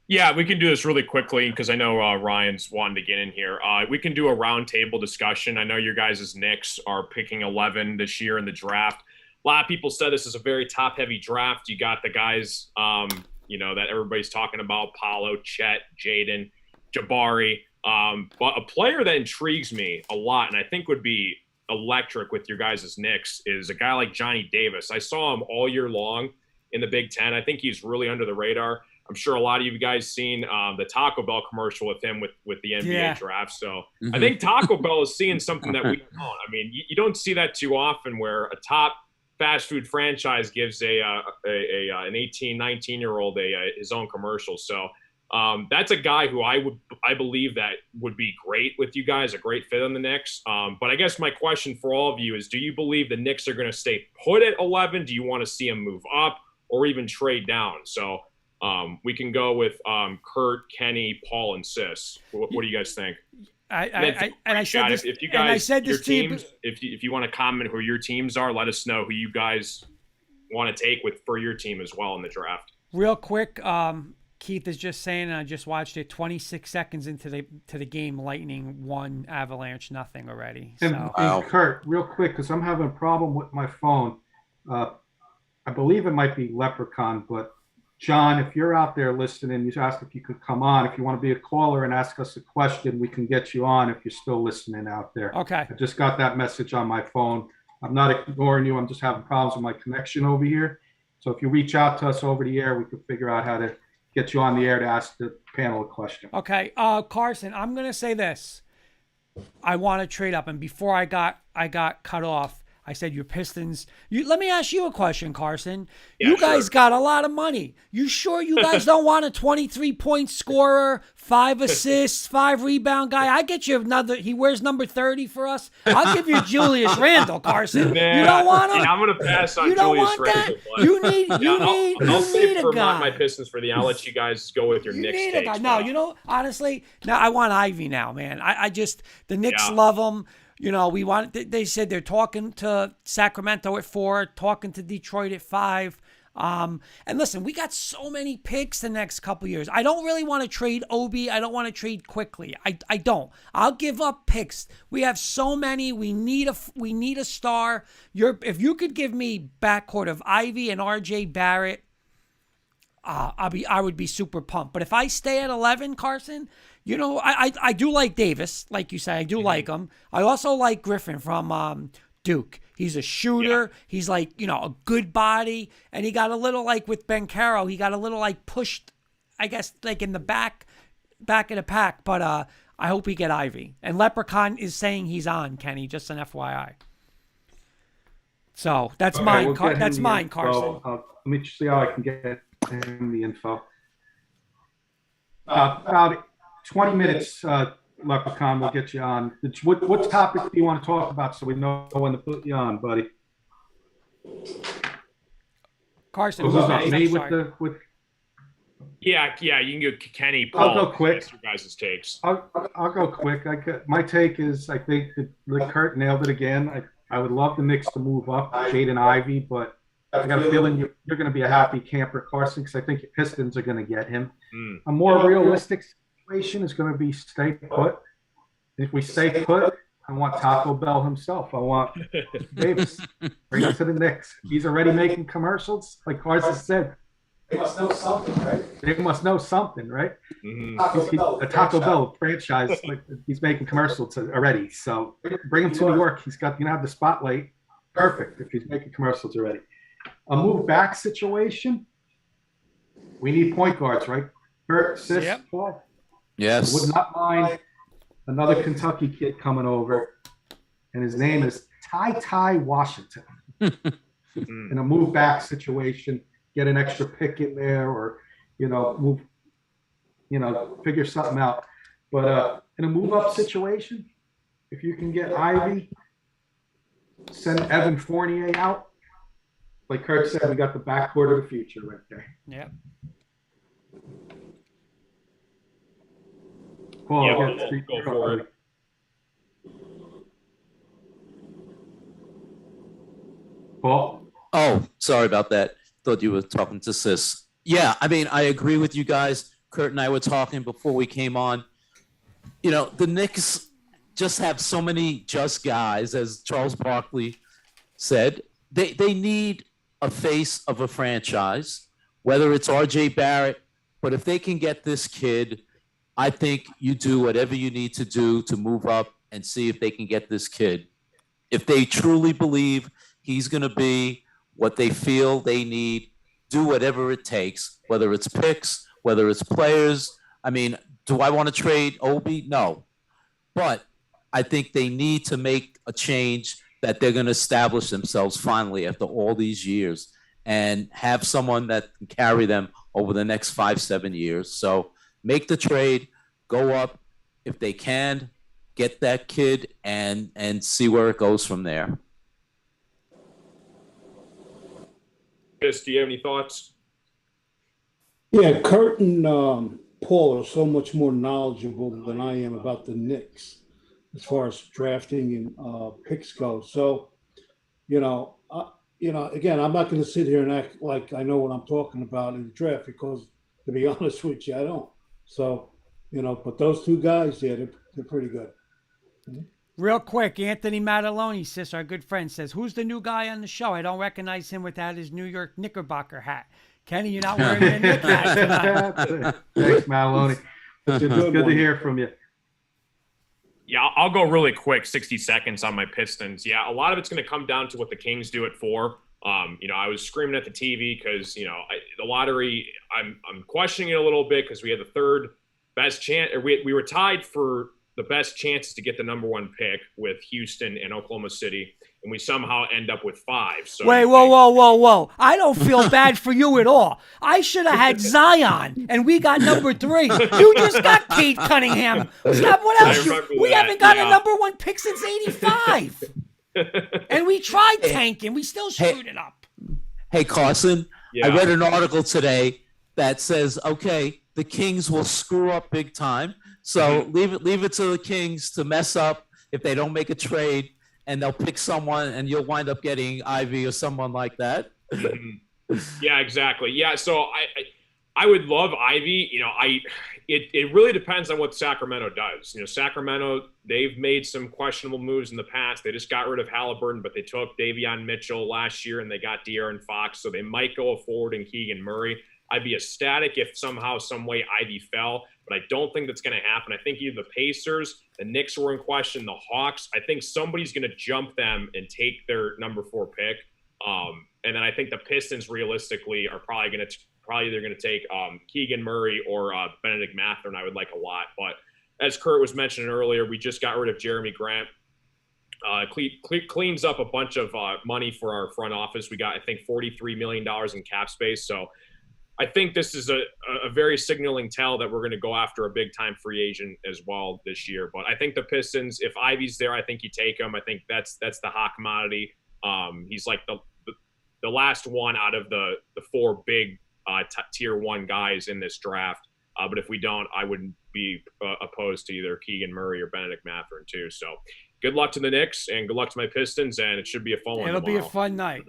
Yeah, we can do this really quickly because I know Ryan's wanting to get in here. We can do a roundtable discussion. I know your guys' Knicks are picking 11 this year in the draft. A lot of people said this is a very top-heavy draft. You got the guys, that everybody's talking about, Paolo, Chet, Jaden, Jabari. But a player that intrigues me a lot and I think would be electric with your guys' Knicks is a guy like Johnny Davis. I saw him all year long in the Big Ten. I think he's really under the radar. I'm sure a lot of you guys seen the Taco Bell commercial with him with the NBA draft. So I think Taco Bell is seeing something that we don't. I mean, you don't see that too often where a top fast food franchise gives an 18, 19-year-old his own commercial. So that's a guy who I believe that would be great with you guys, a great fit on the Knicks. But I guess my question for all of you is, do you believe the Knicks are going to stay put at 11? Do you want to see them move up or even trade down? So we can go with Kurt, Kenny, Paul, and Sis. What do you guys think? I said this, if you guys, said your this teams, if you want to comment who your teams are, let us know who you guys want to take for your team as well in the draft. Real quick, Keith is just saying, and I just watched it, 26 seconds into the game, Lightning won, Avalanche nothing already. So. And Kurt, real quick, because I'm having a problem with my phone. I believe it might be Leprechaun, but John, if you're out there listening, you asked if you could come on. If you want to be a caller and ask us a question, we can get you on if you're still listening out there. Okay. I just got that message on my phone. I'm not ignoring you. I'm just having problems with my connection over here. So if you reach out to us over the air, we could figure out how to get you on the air to ask the panel a question. Okay. Carson, I'm going to say this. I want to trade up. And before I got cut off, I said, your Pistons. Let me ask you a question, Carson. Yeah, you guys got a lot of money. You sure you guys don't want a 23-point scorer, 5 assists, 5 rebound guy? I get you another. He wears number 30 for us. I'll give you Julius Randle, Carson. Nah, you don't want him? I'm going to pass on you don't Julius want Randle. that? You need I'll save a for guy. my Pistons for the. I'll let you guys go with your Knicks need takes. a guy. No, honestly, now I want Ivy now, man. I just, the Knicks love him. They said they're talking to Sacramento at 4, talking to Detroit at 5. And listen, we got so many picks the next couple years. I don't really want to trade Obi. I don't want to trade quickly. I don't. I'll give up picks. We have so many. We need a star. If you could give me backcourt of Ivy and RJ Barrett, I would be super pumped. But if I stay at 11, Carson, I do like Davis, like you say. I do like him. I also like Griffin from Duke. He's a shooter. Yeah. He's like, a good body. And he got a little like with Ben Caro, he got a little like pushed, I guess, like in the back of the pack. But I hope we get Ivy. And Leprechaun is saying he's on, Kenny, just an FYI. So that's mine. That's mine, Carson. Let me see how I can get him the info. About 20 minutes, Leprechaun, will get you on. What topic do you want to talk about so we know when to put you on, buddy? Carson, who's up? Me with Yeah, you can go Kenny, Paul. I'll go quick. Your guys' takes. I'll go quick. My take is I think that Kurt nailed it again. I would love the Knicks to move up, Jaden Ivey, but I got a feeling you're going to be a happy camper, Carson, because I think the Pistons are going to get him. A more realistic situation is going to be stay put. If we stay put, I want Taco Bell himself. I want Davis. Bring him to the Knicks. He's already making commercials. Like Carson said, they must know something, right? They must know something, right? Mm-hmm. A Taco Bell franchise, like he's making commercials already. So bring him to New York. He's got, have the spotlight. Perfect if he's making commercials already. A move back situation. We need point guards, right? Kurt, sis, Yep. Paul. Yes. Would not mind another Kentucky kid coming over, and his name is Ty Washington. In a move back situation, get an extra pick in there, or move, figure something out. But in a move up situation, if you can get Ivy, send Evan Fournier out. Like Kurt said, we got the backcourt of the future right there. Yep. Paul, Yeah, get the go for it. Paul? Oh, sorry about that. Thought you were talking to Sis. Yeah, I mean, I agree with you guys. Kurt and I were talking before we came on. The Knicks just have so many just guys, as Charles Barkley said. They need a face of a franchise, whether it's R.J. Barrett, but if they can get this kid, I think you do whatever you need to do to move up and see if they can get this kid. If they truly believe he's going to be what they feel they need, do whatever it takes, whether it's picks, whether it's players. I mean, do I want to trade Obi? No. But I think they need to make a change that they're going to establish themselves finally after all these years and have someone that can carry them over the next 5-7 years. So make the trade, go up if they can, get that kid, and see where it goes from there. Chris, do you have any thoughts? Yeah, Kurt and Paul are so much more knowledgeable than I am about the Knicks as far as drafting and picks go. So, again, I'm not going to sit here and act like I know what I'm talking about in the draft because, to be honest with you, I don't. So, but those two guys, yeah, they're pretty good. Real quick, Anthony Mataloni, sis, our good friend, says, who's the new guy on the show? I don't recognize him without his New York Knickerbocker hat. Kenny, you're not wearing a Knick hat tonight. Thanks, Mataloni. It's good to hear from you. Yeah, I'll go really quick, 60 seconds on my Pistons. Yeah, a lot of it's going to come down to what the Kings do at 4. I was screaming at the TV because, the lottery, I'm questioning it a little bit because we had the third best chance. We were tied for the best chances to get the number 1 pick with Houston and Oklahoma City, and we somehow end up with 5. So Wait, whoa. I don't feel bad for you at all. I should have had Zion, and we got number 3. You just got Kate Cunningham. What else? We haven't got a number 1 pick since 85. And we tried tanking. We still screwed it up. Hey, Carson, Yeah. I read an article today that says, okay, the Kings will screw up big time. So leave it to the Kings to mess up if they don't make a trade, and they'll pick someone, and you'll wind up getting Ivy or someone like that. Yeah, exactly. Yeah, so I would love Ivy. It really depends on what Sacramento does. Sacramento, they've made some questionable moves in the past. They just got rid of Halliburton, but they took Davion Mitchell last year, and they got De'Aaron Fox, so they might go forward in Keegan Murray. I'd be ecstatic if somehow, some way Ivy fell, but I don't think that's going to happen. I think either the Pacers, the Knicks were in question, the Hawks. I think somebody's going to jump them and take their number 4 pick. And then I think the Pistons realistically are probably either going to take Keegan Murray or Benedict Mathurin. I would like a lot. But as Kurt was mentioning earlier, we just got rid of Jeremy Grant. Cleans up a bunch of money for our front office. We got, I think, $43 million in cap space. So I think this is a very signaling tell that we're going to go after a big-time free agent as well this year. But I think the Pistons, if Ivy's there, I think you take him. I think that's the hot commodity. He's like the last one out of the 4 big tier 1 guys in this draft. But if we don't, I wouldn't be opposed to either Keegan Murray or Benedict Mathurin too. So good luck to the Knicks and good luck to my Pistons, and it should be a fun one. It'll be a fun night.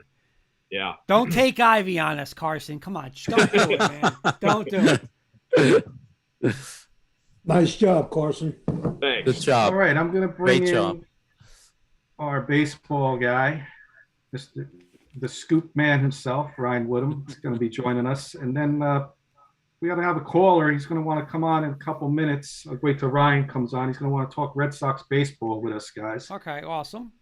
Yeah. Don't take Ivy on us, Carson. Come on. Just don't do it, man. Don't do it. Nice job, Carson. Thanks. Good job. All right, I'm going to bring Great in job. our baseball guy, the scoop man himself, Ryan Woodham, is going to be joining us. And then we got to have a caller. He's going to want to come on in a couple minutes. I'll wait till Ryan comes on. He's going to want to talk Red Sox baseball with us, guys. Okay, awesome.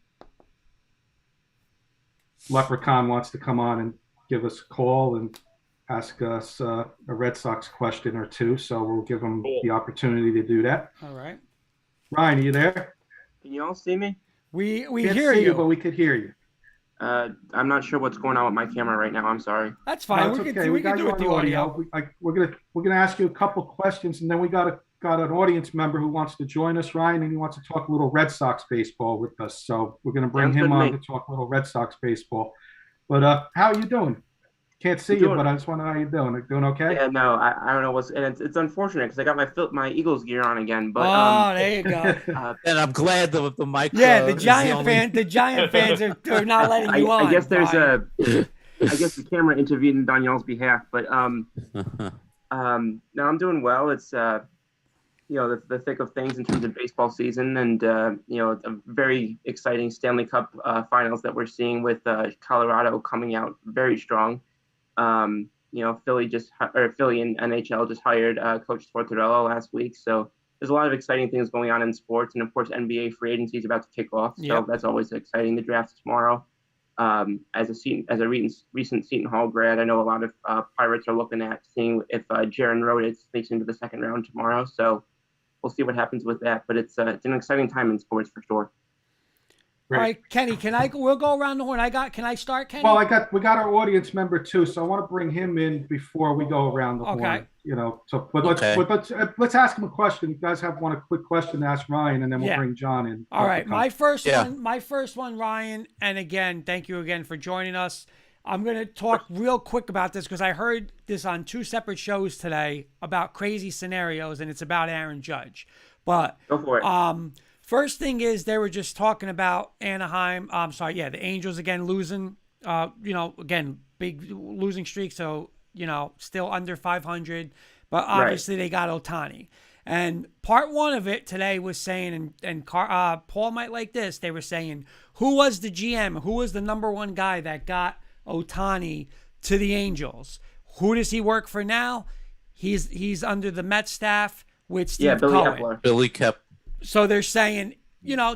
Leprechaun wants to come on and give us a call, and ask us a Red Sox question or two. So we'll give him Cool. the opportunity to do that. All right. Ryan, are you there? Can you all see me? We Can't hear see you. but we could hear you. I'm not sure what's going on with my camera right now. I'm sorry. That's fine. No, we it's can we can got do you it on the audio. We're gonna ask you a couple questions, and then we got an audience member who wants to join us, Ryan, and he wants to talk a little Red Sox baseball with us. So we're gonna bring Sounds good him to on me. to talk a little Red Sox baseball. But how are you doing? Can't see I'm you, doing- but I just want to know how you doing. Doing okay? Yeah, no, I don't know what's, and it's unfortunate because I got my Eagles gear on again, but Oh, there you go. And I'm glad the mic. Yeah, the is Giant only- the Giant fans are not letting you on. I guess there's Brian. I guess the camera intervened on y'all's behalf, but no, I'm doing well. It's the thick of things in terms of baseball season, and a very exciting Stanley Cup finals that we're seeing with Colorado coming out very strong. Philly and NHL just hired Coach Tortorella last week, so there's a lot of exciting things going on in sports, and of course NBA free agency is about to kick off, so that's always exciting. The draft's tomorrow. As a recent Seton Hall grad, I know a lot of Pirates are looking at seeing if Jaron Rhodes sneaks into the second round tomorrow. So we'll see what happens with that. But it's an exciting time in sports for sure. All right, Kenny, we'll go around the horn. Can I start, Kenny? Well, we got our audience member too, so I want to bring him in before we go around the horn. Let's ask him a question. You guys have a quick question to ask Ryan, and then we'll bring John in. All right, my first one, Ryan, and again, thank you again for joining us. I'm going to talk real quick about this because I heard this on two separate shows today about crazy scenarios, and it's about Aaron Judge. But go for it. First thing is they were just talking about Anaheim. The Angels again losing. Again, big losing streak. So, still under 500. But obviously they got Ohtani. And part one of it today was saying, and Paul might like this, they were saying, who was the GM? Who was the number one guy that got Ohtani to the Angels? Who does he work for now? He's under the Mets staff with Steve Cohen. Billy Kep. So they're saying,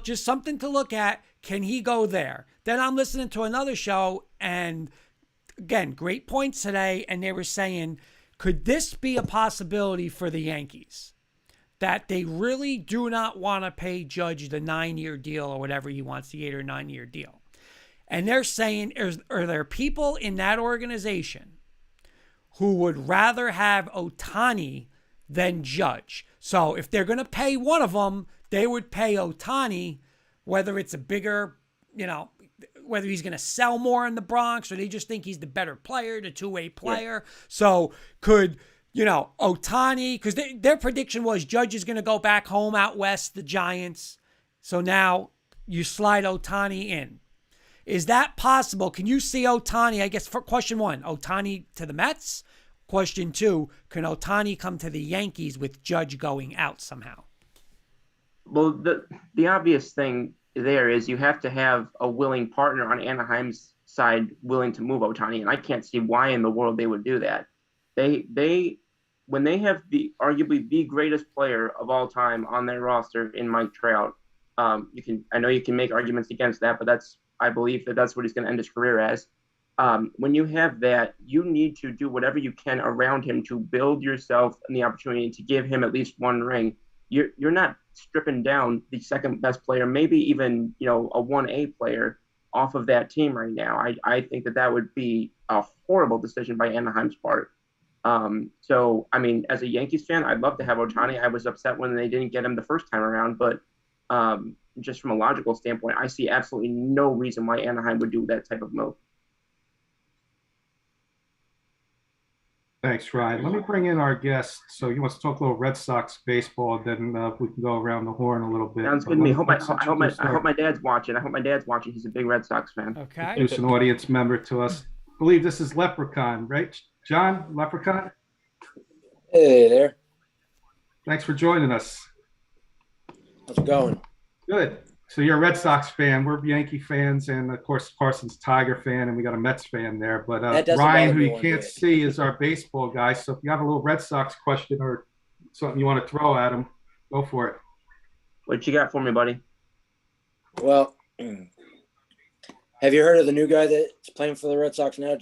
just something to look at. Can he go there? Then I'm listening to another show, and again, great points today. And they were saying, could this be a possibility for the Yankees? That they really do not want to pay Judge the 9-year deal or whatever he wants, the 8 or 9-year deal. And they're saying, are there people in that organization who would rather have Ohtani than Judge? So if they're going to pay one of them, they would pay Ohtani, whether it's a bigger, whether he's going to sell more in the Bronx or they just think he's the better player, the two-way player. Yeah. So could, Ohtani, because their prediction was Judge is going to go back home out west, the Giants. So now you slide Ohtani in. Is that possible? Can you see Ohtani, I guess, for question one, Ohtani to the Mets? Question two, can Ohtani come to the Yankees with Judge going out somehow? Well, the obvious thing there is you have to have a willing partner on Anaheim's side willing to move Ohtani, and I can't see why in the world they would do that. They when they have arguably the greatest player of all time on their roster in Mike Trout, I know you can make arguments against that, but I believe that's what he's going to end his career as. When you have that, you need to do whatever you can around him to build yourself and the opportunity to give him at least one ring. You're not stripping down the second best player, maybe even a 1A player off of that team right now. I think that would be a horrible decision by Anaheim's part. So I mean, as a Yankees fan, I'd love to have Ohtani. I was upset when they didn't get him the first time around, but just from a logical standpoint, I see absolutely no reason why Anaheim would do that type of move. Thanks, Ryan. Let me bring in our guest. So he wants to talk a little Red Sox baseball, then we can go around the horn a little bit. Sounds good to me. I hope my dad's watching. He's a big Red Sox fan. Okay. Introduce an audience member to us. I believe this is Leprechaun, right? John, Leprechaun? Hey there. Thanks for joining us. How's it going? Good. So you're a Red Sox fan. We're Yankee fans, and of course Carson's Tiger fan, and we got a Mets fan there. But Ryan, who you can't see, is our baseball guy. So if you have a little Red Sox question or something you want to throw at him, go for it. What you got for me, buddy? Well, have you heard of the new guy that's playing for the Red Sox now,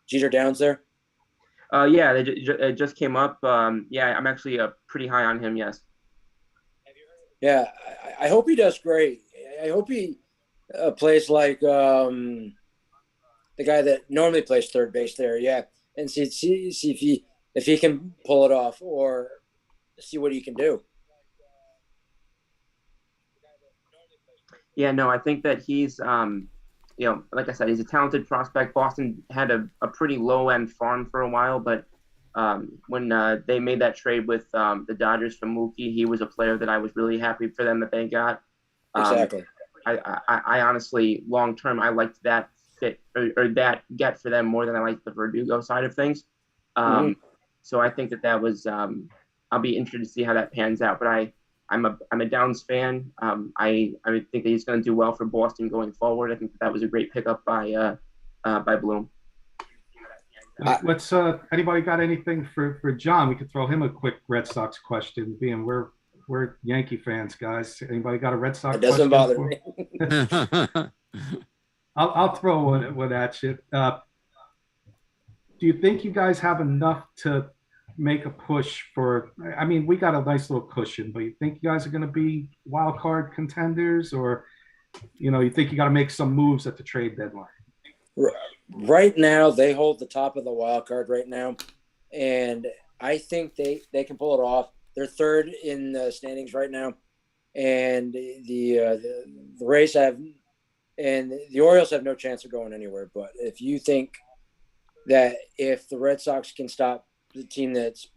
Jeter Downs there? Yeah, it just came up. Yeah, I'm actually pretty high on him. Yes. Yeah, I hope he does great. I hope he plays like the guy that normally plays third base there. Yeah, and see if he can pull it off or see what he can do. Yeah, no, I think that he's, like I said, he's a talented prospect. Boston had a pretty low end farm for a while, but when they made that trade with the Dodgers for Mookie, he was a player that I was really happy for them that they got. Exactly. I honestly, long term, I liked that fit or that get for them more than I liked the Verdugo side of things. So I think that was, I'll be interested to see how that pans out. But I'm a Downs fan. I think that he's going to do well for Boston going forward. I think that was a great pickup by Bloom. Let's anybody got anything for John? We could throw him a quick Red Sox question, being we're Yankee fans, guys. Anybody got a Red Sox It doesn't question? bother me. I'll throw one at you. Do you think you guys have enough to make a push for? I mean, we got a nice little cushion, but you think you guys are going to be wild card contenders, or you think you got to make some moves at the trade deadline? Right now, they hold the top of the wild card right now, and I think they can pull it off. They're third in the standings right now, and the Rays have, and the Orioles have no chance of going anywhere. But if you think that if the Red Sox can stop the team that's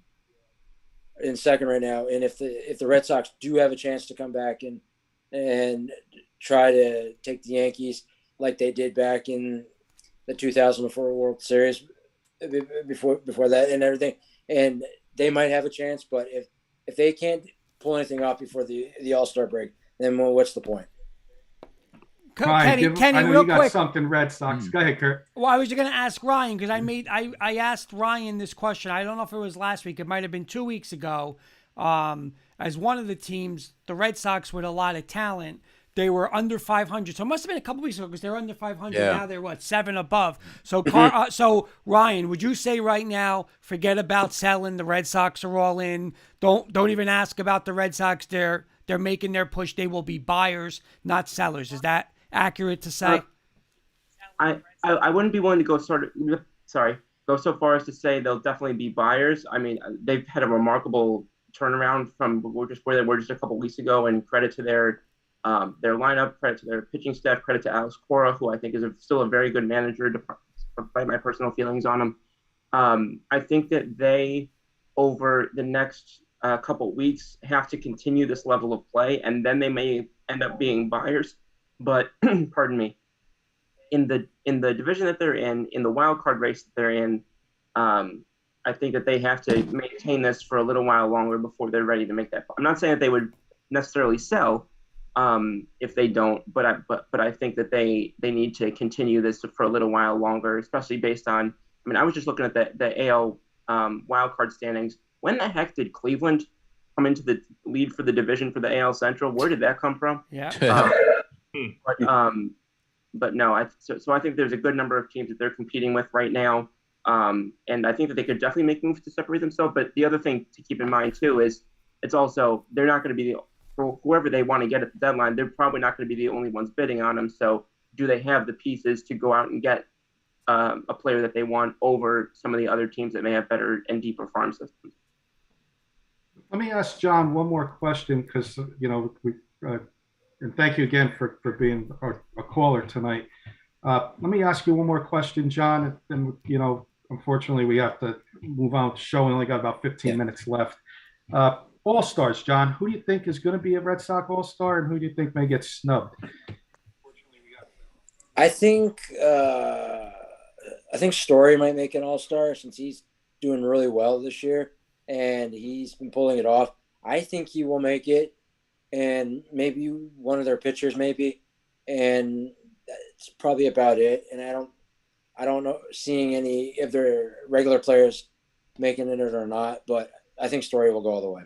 in second right now, and if the Red Sox do have a chance to come back and try to take the Yankees like they did back in the 2004 World Series before that and everything, and they might have a chance. But if they can't pull anything off before the All-Star break, then what's the point? Ryan, Kenny, I know real you got quick. something Red Sox. Go ahead, Kurt. Well, I was going to ask Ryan because I asked Ryan this question. I don't know if it was last week. It might have been 2 weeks ago. As one of the teams, the Red Sox with a lot of talent, they were under 500. So it must have been a couple weeks ago because they're under 500. Yeah. Now they're, 7 above. So, so Ryan, would you say right now, forget about selling? The Red Sox are all in. Don't even ask about the Red Sox. They're making their push. They will be buyers, not sellers. Is that accurate to say? I wouldn't be willing to go go so far as to say they'll definitely be buyers. I mean, they've had a remarkable turnaround from where they were just a couple weeks ago, and credit to their lineup, credit to their pitching staff, credit to Alex Cora, who I think is still a very good manager, despite my personal feelings on him. I think that they, over the next couple weeks, have to continue this level of play, and then they may end up being buyers. But pardon me, in the division that they're in the wild card race that they're in, I think that they have to maintain this for a little while longer before they're ready to make that. I'm not saying that they would necessarily sell if they don't, but I think that they need to continue this for a little while longer, especially based on. I mean, I was just looking at the AL wild card standings. When the heck did Cleveland come into the lead for the division for the AL Central? Where did that come from? Yeah. But no, so I think there's a good number of teams that they're competing with right now, and I think that they could definitely make moves to separate themselves. But the other thing to keep in mind too is it's also they're not going to be for whoever they want to get at the deadline. They're probably not going to be the only ones bidding on them. So do they have the pieces to go out and get a player that they want over some of the other teams that may have better and deeper farm systems? Let me ask John one more question because and thank you again for being a caller tonight. Let me ask you one more question, John. And unfortunately, we have to move on with the show. We only got about 15 minutes left. All-Stars, John. Who do you think is going to be a Red Sox All-Star, and who do you think may get snubbed? I think Story might make an All-Star since he's doing really well this year, and he's been pulling it off. I think he will make it. And maybe one of their pitchers, maybe, and that's probably about it. And I don't know seeing any of their regular players making it or not, but I think Story will go all the way.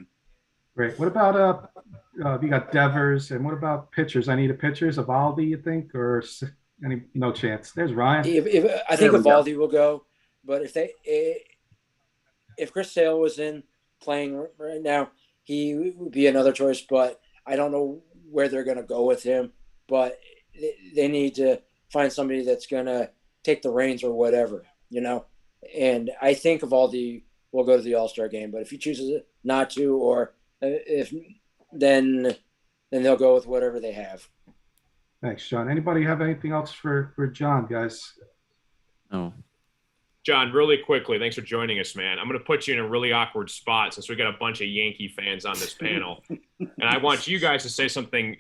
Great. What about you got Devers, and what about pitchers? Any of the pitchers, Evaldi, you think, or no chance? There's Ryan. I think Evaldi will go, but if Chris Sale was in playing right now, he would be another choice. But I don't know where they're going to go with him. But they need to find somebody that's going to take the reins or whatever, you know. And I think of we'll go to the All-Star game. But if he chooses not to, or if then they'll go with whatever they have. Thanks, John. Anybody have anything else for John, guys? No. John, really quickly, thanks for joining us, man. I'm going to put you in a really awkward spot since we got a bunch of Yankee fans on this panel. And I want you guys to say something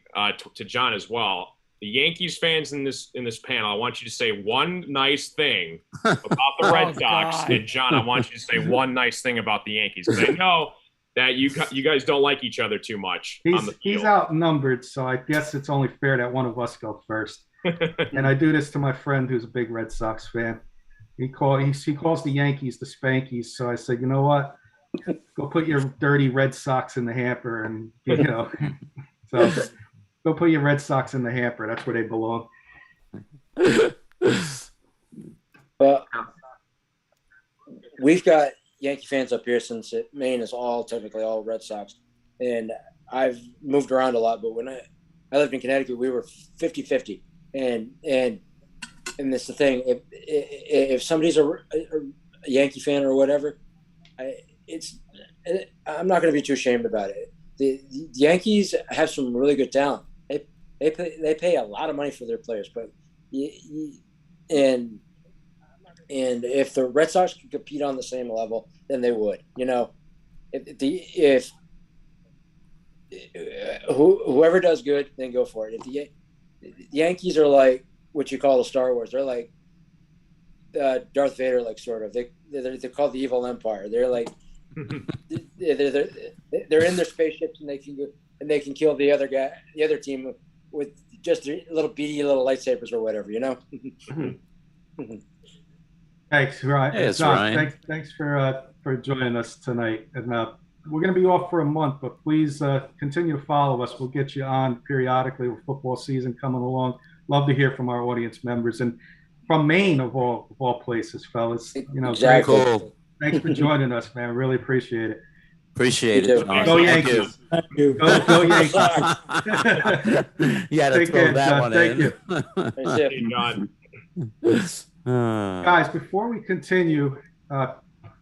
to John as well. The Yankees fans in this panel, I want you to say one nice thing about the Red Sox. God. And John, I want you to say one nice thing about the Yankees. Because I know that you guys don't like each other too much on the field. He's outnumbered, so I guess it's only fair that one of us go first. And I do this to my friend who's a big Red Sox fan. He calls the Yankees the Spankies. So I said, you know what? Go put your dirty Red Sox in the hamper, and so go put your Red Sox in the hamper. That's where they belong. But we've got Yankee fans up here since Maine is technically all Red Sox, and I've moved around a lot. But when I lived in Connecticut, we were 50-50, and that's the thing. If somebody's a Yankee fan or whatever, I'm not going to be too ashamed about it. The Yankees have some really good talent. They pay a lot of money for their players, but and if the Red Sox could compete on the same level, then they would. You know, if whoever does good, then go for it. If the Yankees are like what you call the Star Wars, they're like Darth Vader, like sort of. They're called the Evil Empire. They're like they're in their spaceships and they can kill the other team with just little beady little lightsabers or whatever, you know. Thanks, Ryan. Yes, John, Ryan. Thanks for joining us tonight. And we're going to be off for a month, but please continue to follow us. We'll get you on periodically with football season coming along. Love to hear from our audience members and from Maine of all places, fellas. You know, Exactly. Cool. Thanks for joining us, man. Really appreciate it. Appreciate You it, too. John. Go Thank you. Yankees. Thank you. Go Yankees. You had to Take throw care, that John. one Thank in. you. That's it. Hey, John. Guys, before we continue,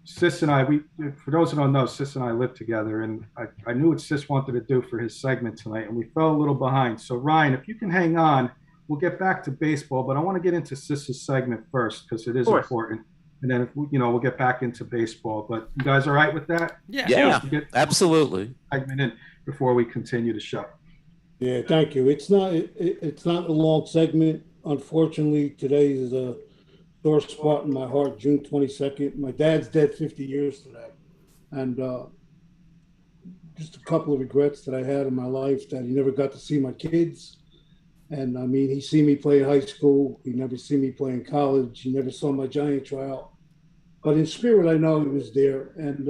Sis and I, for those who don't know, Sis and I live together, and I knew what Sis wanted to do for his segment tonight, and we fell a little behind. So, Ryan, if you can hang on, we'll get back to baseball, but I want to get into Sis's segment first because it is important. And then, we'll get back into baseball. But you guys all right with that? Yeah, absolutely. Segment in before we continue the show. Yeah, thank you. It's not a long segment. Unfortunately, today is a sore spot in my heart. June 22nd. My dad's dead 50 years today, and just a couple of regrets that I had in my life that he never got to see my kids. And I mean, he seen me play in high school. He never seen me play in college. He never saw my Giant tryout. But in spirit, I know he was there. And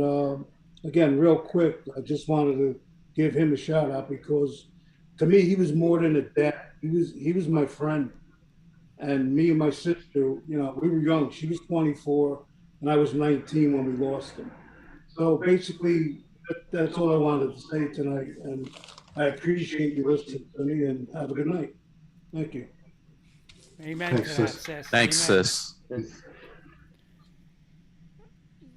again, real quick, I just wanted to give him a shout out because to me, he was more than a dad. He was my friend. And me and my sister, we were young. She was 24 and I was 19 when we lost him. So basically, that's all I wanted to say tonight. And I appreciate you listening to me and have a good night. Thank you. Amen Thanks, to that, sis. sis. Thanks, Amen. sis.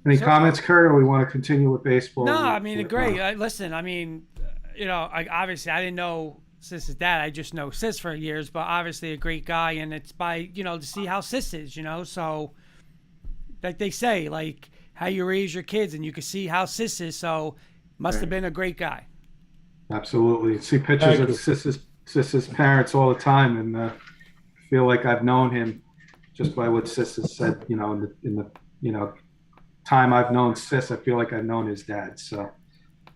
Any comments, Kurt, or we want to continue with baseball? No, I mean, great. Listen, I mean, obviously I didn't know Sis's dad. I just know Sis for years, but obviously a great guy. And it's by, to see how Sis is, so like they say, like how you raise your kids and you can see how Sis is. So must have been a great guy. Absolutely. See pictures of Sis's parents all the time, and feel like I've known him just by what Sis has said. In the time I've known Sis, I feel like I've known his dad. So,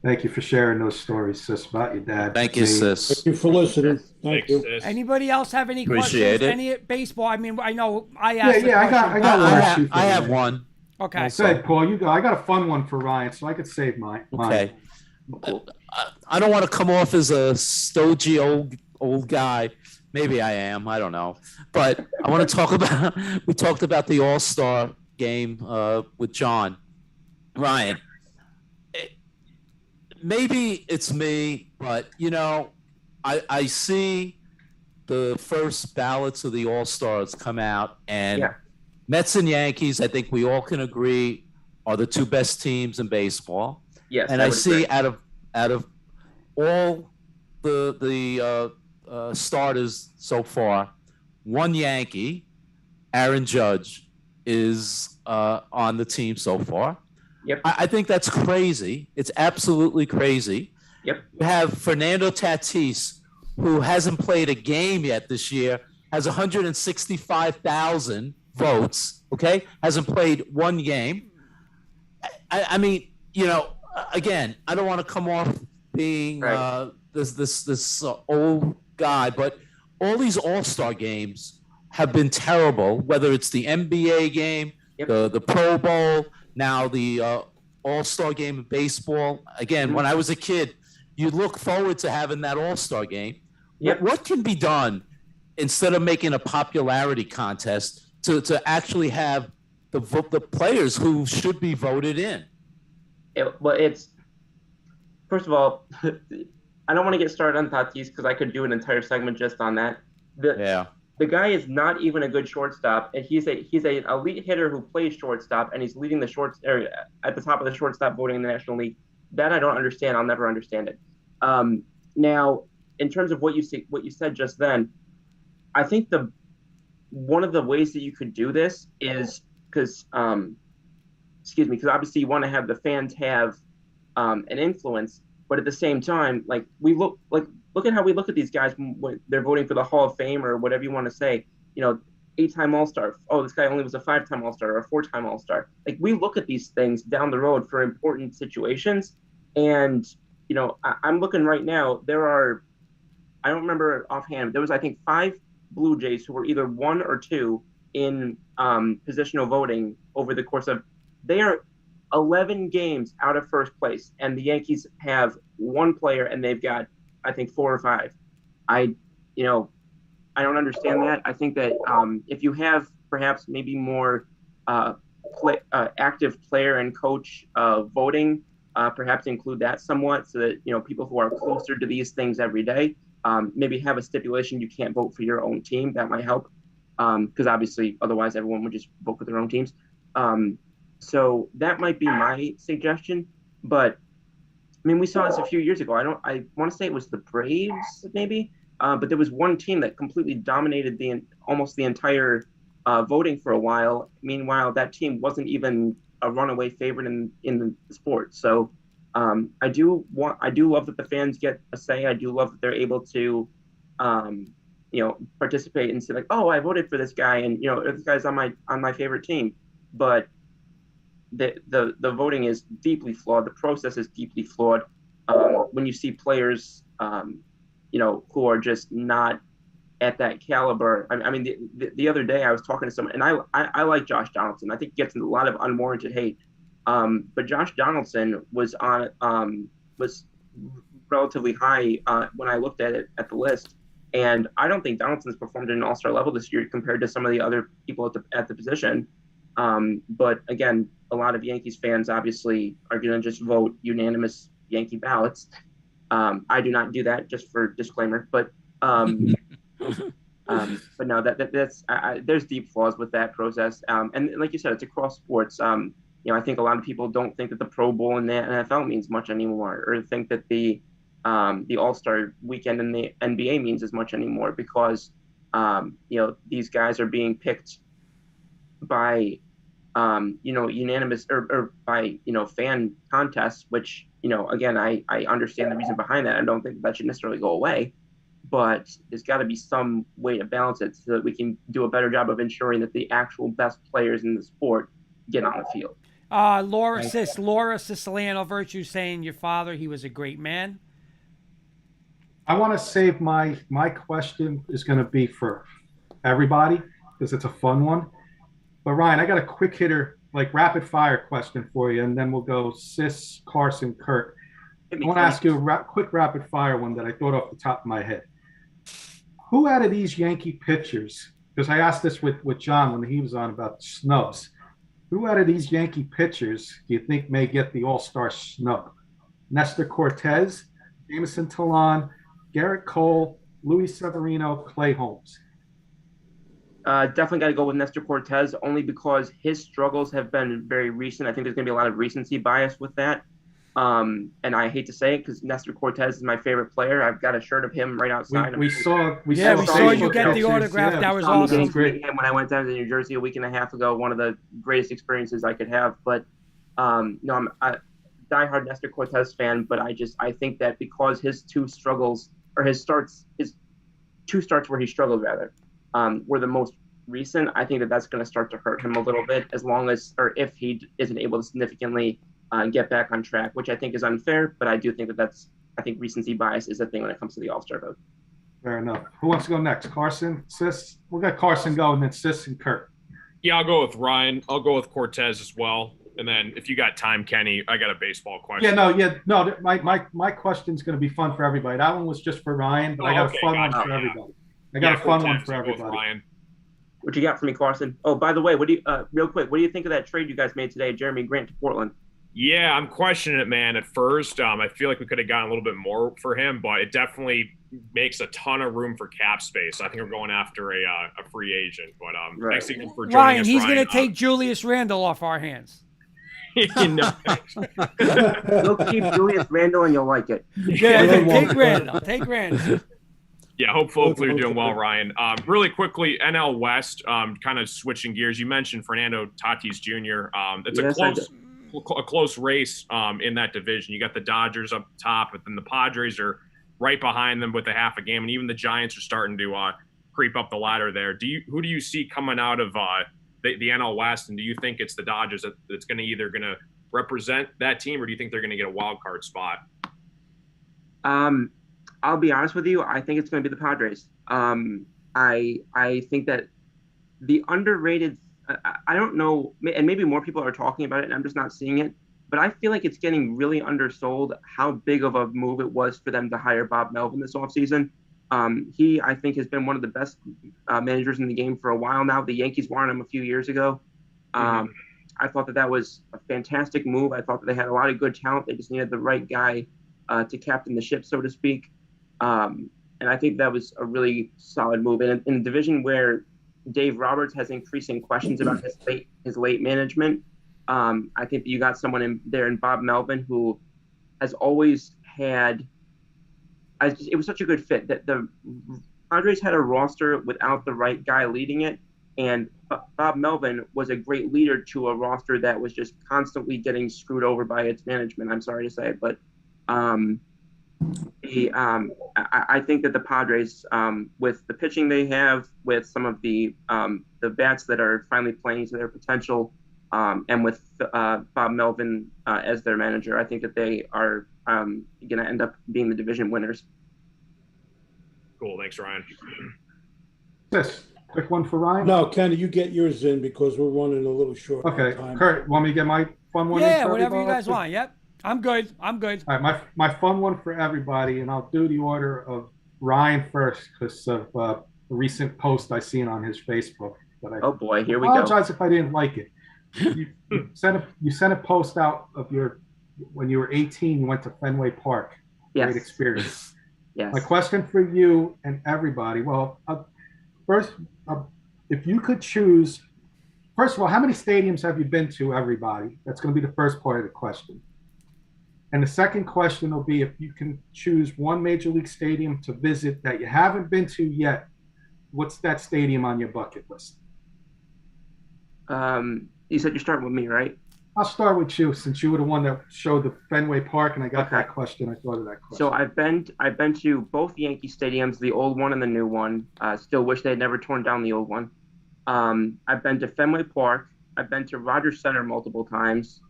thank you for sharing those stories, Sis, about your dad. Thank you, sis. Thank you for listening. Thank Thanks, you. sis. Anybody else have any Appreciate questions? it. Any baseball? I mean, I know I asked. Yeah, I got one. I have one. Okay. Also. Go ahead, Paul. You go. I got a fun one for Ryan, so I could save mine. Okay. I don't want to come off as a stodgy old guy. Maybe I am. I don't know. But I want to talk about. We talked about the All-Star game with John. Ryan, maybe it's me, but I see the first ballots of the All Stars come out, and Yeah. Mets and Yankees, I think we all can agree, are the two best teams in baseball. Yes, And I I would see agree. out of all the starters so far, one Yankee, Aaron Judge, is on the team so far. Yep. I think that's crazy. It's absolutely crazy. Yep. You have Fernando Tatis, who hasn't played a game yet this year, has 165,000 votes, okay? Hasn't played one game. I mean, again, I don't want to come off being Right. this old guy, but all these All-Star games have been terrible, whether it's the NBA game, Yep. the Pro Bowl, now the All-Star game in baseball. Again, when I was a kid, you look forward to having that All-Star game. Yep. What can be done instead of making a popularity contest to actually have the players who should be voted in? Well, it's first of all, I don't want to get started on Tatis because I could do an entire segment just on that. Yeah. The guy is not even a good shortstop, and he's an elite hitter who plays shortstop, and he's leading the at the top of the shortstop voting in the National League. That I don't understand. I'll never understand it. Now, in terms of what you said just then, I think one of the ways that you could do this is because obviously you want to have the fans have an influence, but at the same time, like look at how we look at these guys when they're voting for the Hall of Fame or whatever you want to say. 8-time All-Star. Oh, this guy only was a 5-time All-Star or a 4-time All-Star. Like we look at these things down the road for important situations, and I'm looking right now. There are, I don't remember offhand. There was I think 5 Blue Jays who were either 1 or 2 in positional voting over the course of. They are 11 games out of first place, and the Yankees have 1 player, and they've got I think 4 or 5. I don't understand that. I think that if you have perhaps maybe more active player and coach voting, perhaps include that somewhat so that people who are closer to these things every day, maybe have a stipulation you can't vote for your own team. That might help because obviously otherwise everyone would just vote for their own teams. So that might be my suggestion. But I mean, we saw this a few years ago. I want to say it was the Braves, maybe, but there was one team that completely dominated almost the entire voting for a while. Meanwhile, that team wasn't even a runaway favorite in the sport. So I do love that the fans get a say. I do love that they're able to, participate and say like, oh, I voted for this guy, and this guy's on my favorite team. But the voting is deeply flawed. The process is deeply flawed. When you see players, who are just not at that caliber. I mean, the other day I was talking to someone, and I like Josh Donaldson. I think he gets a lot of unwarranted hate. But Josh Donaldson was relatively high when I looked at the list, and I don't think Donaldson's performed at an all-star level this year compared to some of the other people at the position. But again, a lot of Yankees fans obviously are going to just vote unanimous Yankee ballots. I do not do that, just for disclaimer. But no, that's there's deep flaws with that process. And like you said, it's across sports. I think a lot of people don't think that the Pro Bowl in the NFL means much anymore, or think that the All-Star weekend in the NBA means as much anymore, because these guys are being picked by unanimous or by fan contests, which again, I understand the reason behind that. I don't think that should necessarily go away, but there's got to be some way to balance it so that we can do a better job of ensuring that the actual best players in the sport get on the field. Laura Siciliano Virtue saying your father, he was a great man. I want to save my question is going to be for everybody because it's a fun one. But Ryan, I got a quick hitter, like rapid fire question for you, and then we'll go Sis, Carson, Kurt. I want to ask you a quick rapid fire one that I thought off the top of my head. Who out of these Yankee pitchers, because I asked this with John when he was on about snubs, Who out of these Yankee pitchers do you think may get the All-Star snub? Nestor Cortez, Jameson Talon, Garrett Cole, Luis Severino, Clay Holmes. Definitely got to go with Nestor Cortez, only because his struggles have been very recent. I think there's going to be a lot of recency bias with that. And I hate to say it because Nestor Cortez is my favorite player. I've got a shirt of him right outside. We saw we saw you get the pictures. autograph. Yeah, That was that awesome. great. When I went down to New Jersey a week and a half ago, one of the greatest experiences I could have. But I'm a diehard Nestor Cortez fan. But I think that because his two starts where he struggled were the most recent. I think that that's going to start to hurt him a little bit, if he isn't able to significantly get back on track, which I think is unfair. But I do think I think recency bias is a thing when it comes to the All-Star vote. Fair enough. Who wants to go next? Carson, Sis? We'll get Carson going, then Sis and Kurt. Yeah, I'll go with Ryan. I'll go with Cortez as well. And then if you got time, Kenny, I got a baseball question. No. My question's going to be fun for everybody. That one was just for Ryan, but I got a fun one for everybody. I got a fun one for everybody. Ryan. What you got for me, Carson? Oh, by the way, real quick, what do you think of that trade you guys made today, Jeremy Grant to Portland? Yeah, I'm questioning it, man. At first, I feel like we could have gotten a little bit more for him, but it definitely makes a ton of room for cap space. I think we're going after a free agent. But Right. thanks again for joining Ryan, us, he's going to take Julius Randle off our hands. No. You'll keep Julius Randle and you'll like it. Yeah, take Randle. Yeah, hopefully you're doing well, Ryan. Really quickly, NL West, kind of switching gears. You mentioned Fernando Tatis Jr. It's a close race in that division. You got the Dodgers up top, but then the Padres are right behind them with a half a game, and even the Giants are starting to creep up the ladder there. Who do you see coming out of the NL West, and do you think it's the Dodgers that's going to represent that team, or do you think they're going to get a wild card spot? I'll be honest with you. I think it's going to be the Padres. I think that the underrated. I don't know, and maybe more people are talking about it, and I'm just not seeing it. But I feel like it's getting really undersold how big of a move it was for them to hire Bob Melvin this offseason. He, I think, has been one of the best managers in the game for a while now. The Yankees wanted him a few years ago. I thought that was a fantastic move. I thought that they had a lot of good talent. They just needed the right guy to captain the ship, so to speak. And I think that was a really solid move. And in a division where Dave Roberts has increasing questions about his late management, I think that you got someone in there in Bob Melvin who has always had. It was such a good fit that the Padres had a roster without the right guy leading it, and Bob Melvin was a great leader to a roster that was just constantly getting screwed over by its management. I'm sorry to say, but I think that the Padres, with the pitching they have, with some of the bats that are finally playing to their potential, and with Bob Melvin as their manager, I think that they are going to end up being the division winners. Cool. Thanks, Ryan. This quick one for Ryan. No, Kenny, you get yours in because we're running a little short. Okay, on time. Kurt, want me to get my fun one? Yeah, in for whatever you everybody? guys want. Yep, I'm good. All right, my fun one for everybody, and I'll do the order of Ryan first because of a recent post I seen on his Facebook. Oh boy, here we go. Apologize if I didn't like it. You sent a post out of when you were 18. You went to Fenway Park. Yes. Great experience. Yes. My question for you and everybody. Well, first, if you could choose, first of all, how many stadiums have you been to, everybody? That's going to be the first part of the question. And the second question will be if you can choose one major league stadium to visit that you haven't been to yet, what's that stadium on your bucket list? You said you're starting with me, right? I'll start with you since you were the one that showed the Fenway Park, and I got that question. I thought of that question. So I've been to both Yankee stadiums, the old one and the new one. Still wish they had never torn down the old one. I've been to Fenway Park. I've been to Rogers Center multiple times.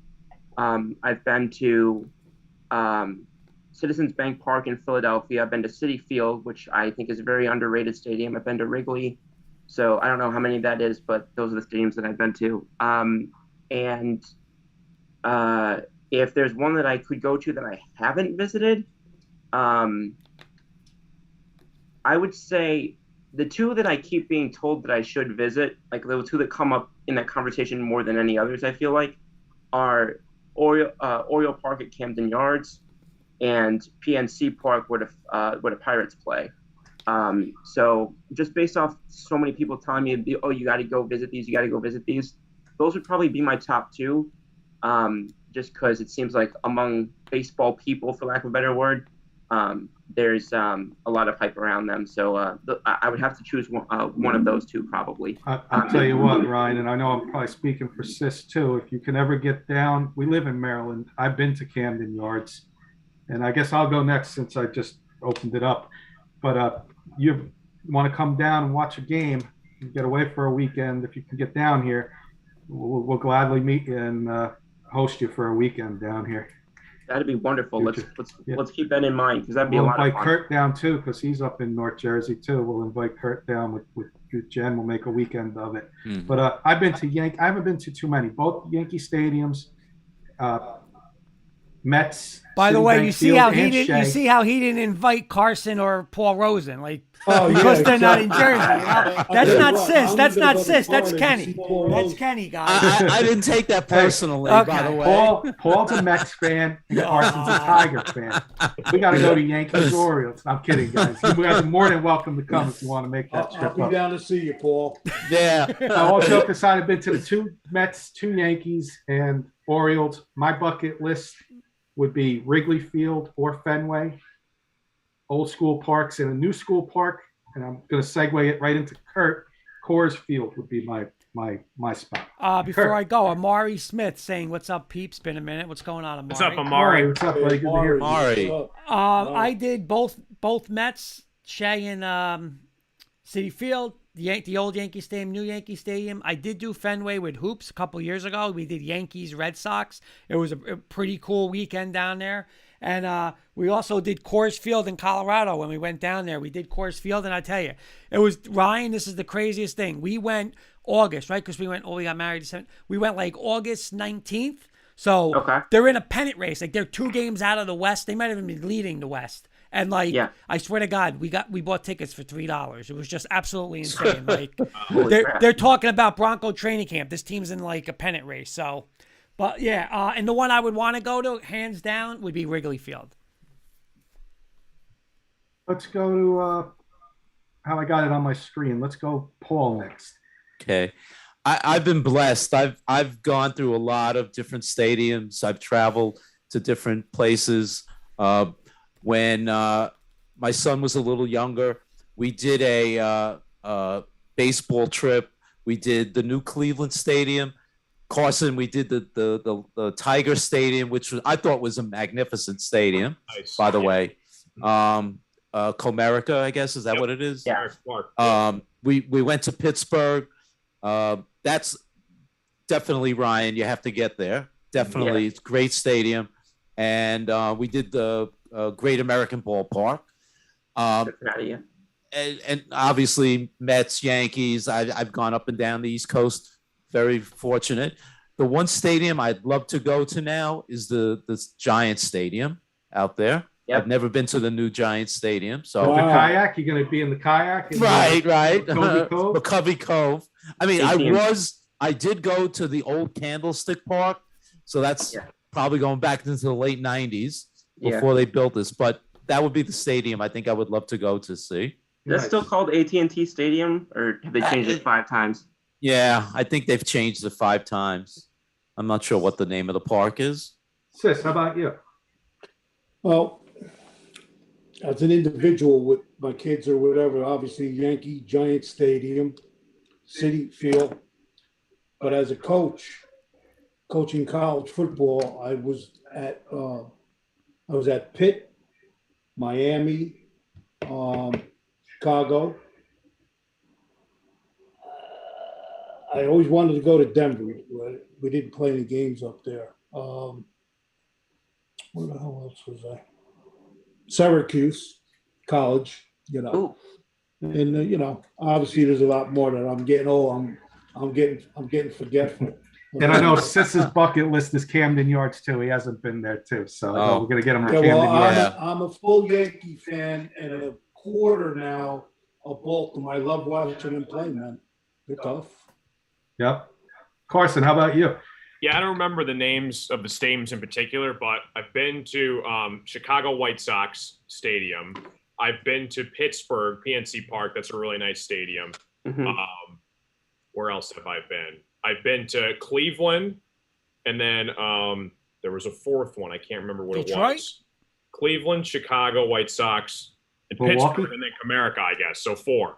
I've been to Citizens Bank Park in Philadelphia. I've been to Citi Field, which I think is a very underrated stadium. I've been to Wrigley. So I don't know how many that is, but those are the stadiums that I've been to. And if there's one that I could go to that I haven't visited, I would say the two that I keep being told that I should visit, like the two that come up in that conversation more than any others, I feel like, are Oriole Park at Camden Yards and PNC Park where the Pirates play. So just based off so many people telling me, oh, you got to go visit these, those would probably be my top two. Just because it seems like among baseball people, for lack of a better word, there's a lot of hype around them. So I would have to choose one of those two probably. I'll tell you what, Ryan, and I know I'm probably speaking for Sis too. If you can ever get down, we live in Maryland. I've been to Camden Yards, and I guess I'll go next since I just opened it up. But you want to come down and watch a game, get away for a weekend. If you can get down here, we'll gladly meet you and host you for a weekend down here. That'd be wonderful. Let's keep that in mind because that'd be a lot of fun. We'll invite Kurt down too because he's up in North Jersey too. We'll invite Kurt down with Jen. We'll make a weekend of it. Mm-hmm. But I haven't been to too many. Both Yankee stadiums, Mets. By the way, you see how he didn't invite Carson or Paul Rosen, like because they're not in Jersey. That's not Sis. That's not Sis. That's Kenny. That's Kenny, guys. I didn't take that personally. Okay. By the way, Paul's a Mets fan. And Carson's a Tiger fan. We got to go to Yankees Orioles. I'm kidding, guys. You guys are more than welcome to come if you want to make that trip. I'll be down to see you, Paul. Yeah. All joke aside, I've been to the 2 Mets, 2 Yankees, and Orioles. My bucket list would be Wrigley Field or Fenway, old school parks, and a new school park. And I'm going to segue it right into Kurt. Coors Field would be my spot. Before I go, Amari Smith saying, "What's up, peeps? Been a minute. What's going on, Amari?" What's up, Amari? What's up, buddy? Good to hear you. Amari. I did both Mets, Shea and Citi Field, the old Yankee Stadium, new Yankee Stadium. I did do Fenway with hoops a couple years ago. We did Yankees, Red Sox. It was a pretty cool weekend down there. And we also did Coors Field in Colorado when we went down there. We did Coors Field, and I tell you, it was, Ryan, this is the craziest thing. We went August, right? Because we got married December. We went like August 19th. So They're in a pennant race. Like they're 2 games out of the West. They might even be leading the West. And I swear to God, we bought tickets for $3. It was just absolutely insane. Like they're talking about Bronco training camp. This team's in like a pennant race. So, but yeah, and the one I would want to go to, hands down, would be Wrigley Field. Let's go to how I got it on my screen. Let's go Paul next. Okay. I've been blessed. I've gone through a lot of different stadiums. I've traveled to different places. When my son was a little younger, we did a baseball trip. We did the new Cleveland Stadium. Carson, we did the Tiger Stadium, which I thought was a magnificent stadium, Nice. by the way. Comerica, I guess, is that what it is? Yeah. We went to Pittsburgh. That's definitely, Ryan, you have to get there. Definitely. It's a great stadium. And we did the Great American Ballpark. And obviously Mets, Yankees. I've gone up and down the East Coast. Very fortunate. The one stadium I'd love to go to now is the Giants Stadium out there. Yep. I've never been to the new Giants Stadium. So the kayak, you're going to be in the kayak? Right. McCovey Cove. I mean, I did go to the old Candlestick Park. So that's probably going back into the late 90s before they built this. But that would be the stadium I think I would love to go to see. That's still called AT&T Stadium, or have they changed it 5 times? Yeah, I think they've changed it 5 times. I'm not sure what the name of the park is. Sis, how about you? Well, as an individual with my kids or whatever, obviously Yankee Giant Stadium, Citi Field. But as a coach, coaching college football, I was at Pitt, Miami, Chicago. I always wanted to go to Denver. We didn't play any games up there. Where the hell else was I? Syracuse College, Ooh. And obviously there's a lot more that I'm getting old. I'm getting forgetful. And I know Sis's bucket list is Camden Yards too. He hasn't been there too, so we're gonna get him to Camden Yards. Yards. I'm a full Yankee fan and a quarter now Baltimore. I love watching them play, man. They're tough. Yep. Carson, how about you? Yeah, I don't remember the names of the stadiums in particular, but I've been to Chicago White Sox Stadium. I've been to Pittsburgh, PNC Park. That's a really nice stadium. Where else have I been? I've been to Cleveland, and then there was a fourth one. I can't remember what it was. Cleveland, Chicago White Sox, and Milwaukee? Pittsburgh, and then Comerica, I guess. So 4.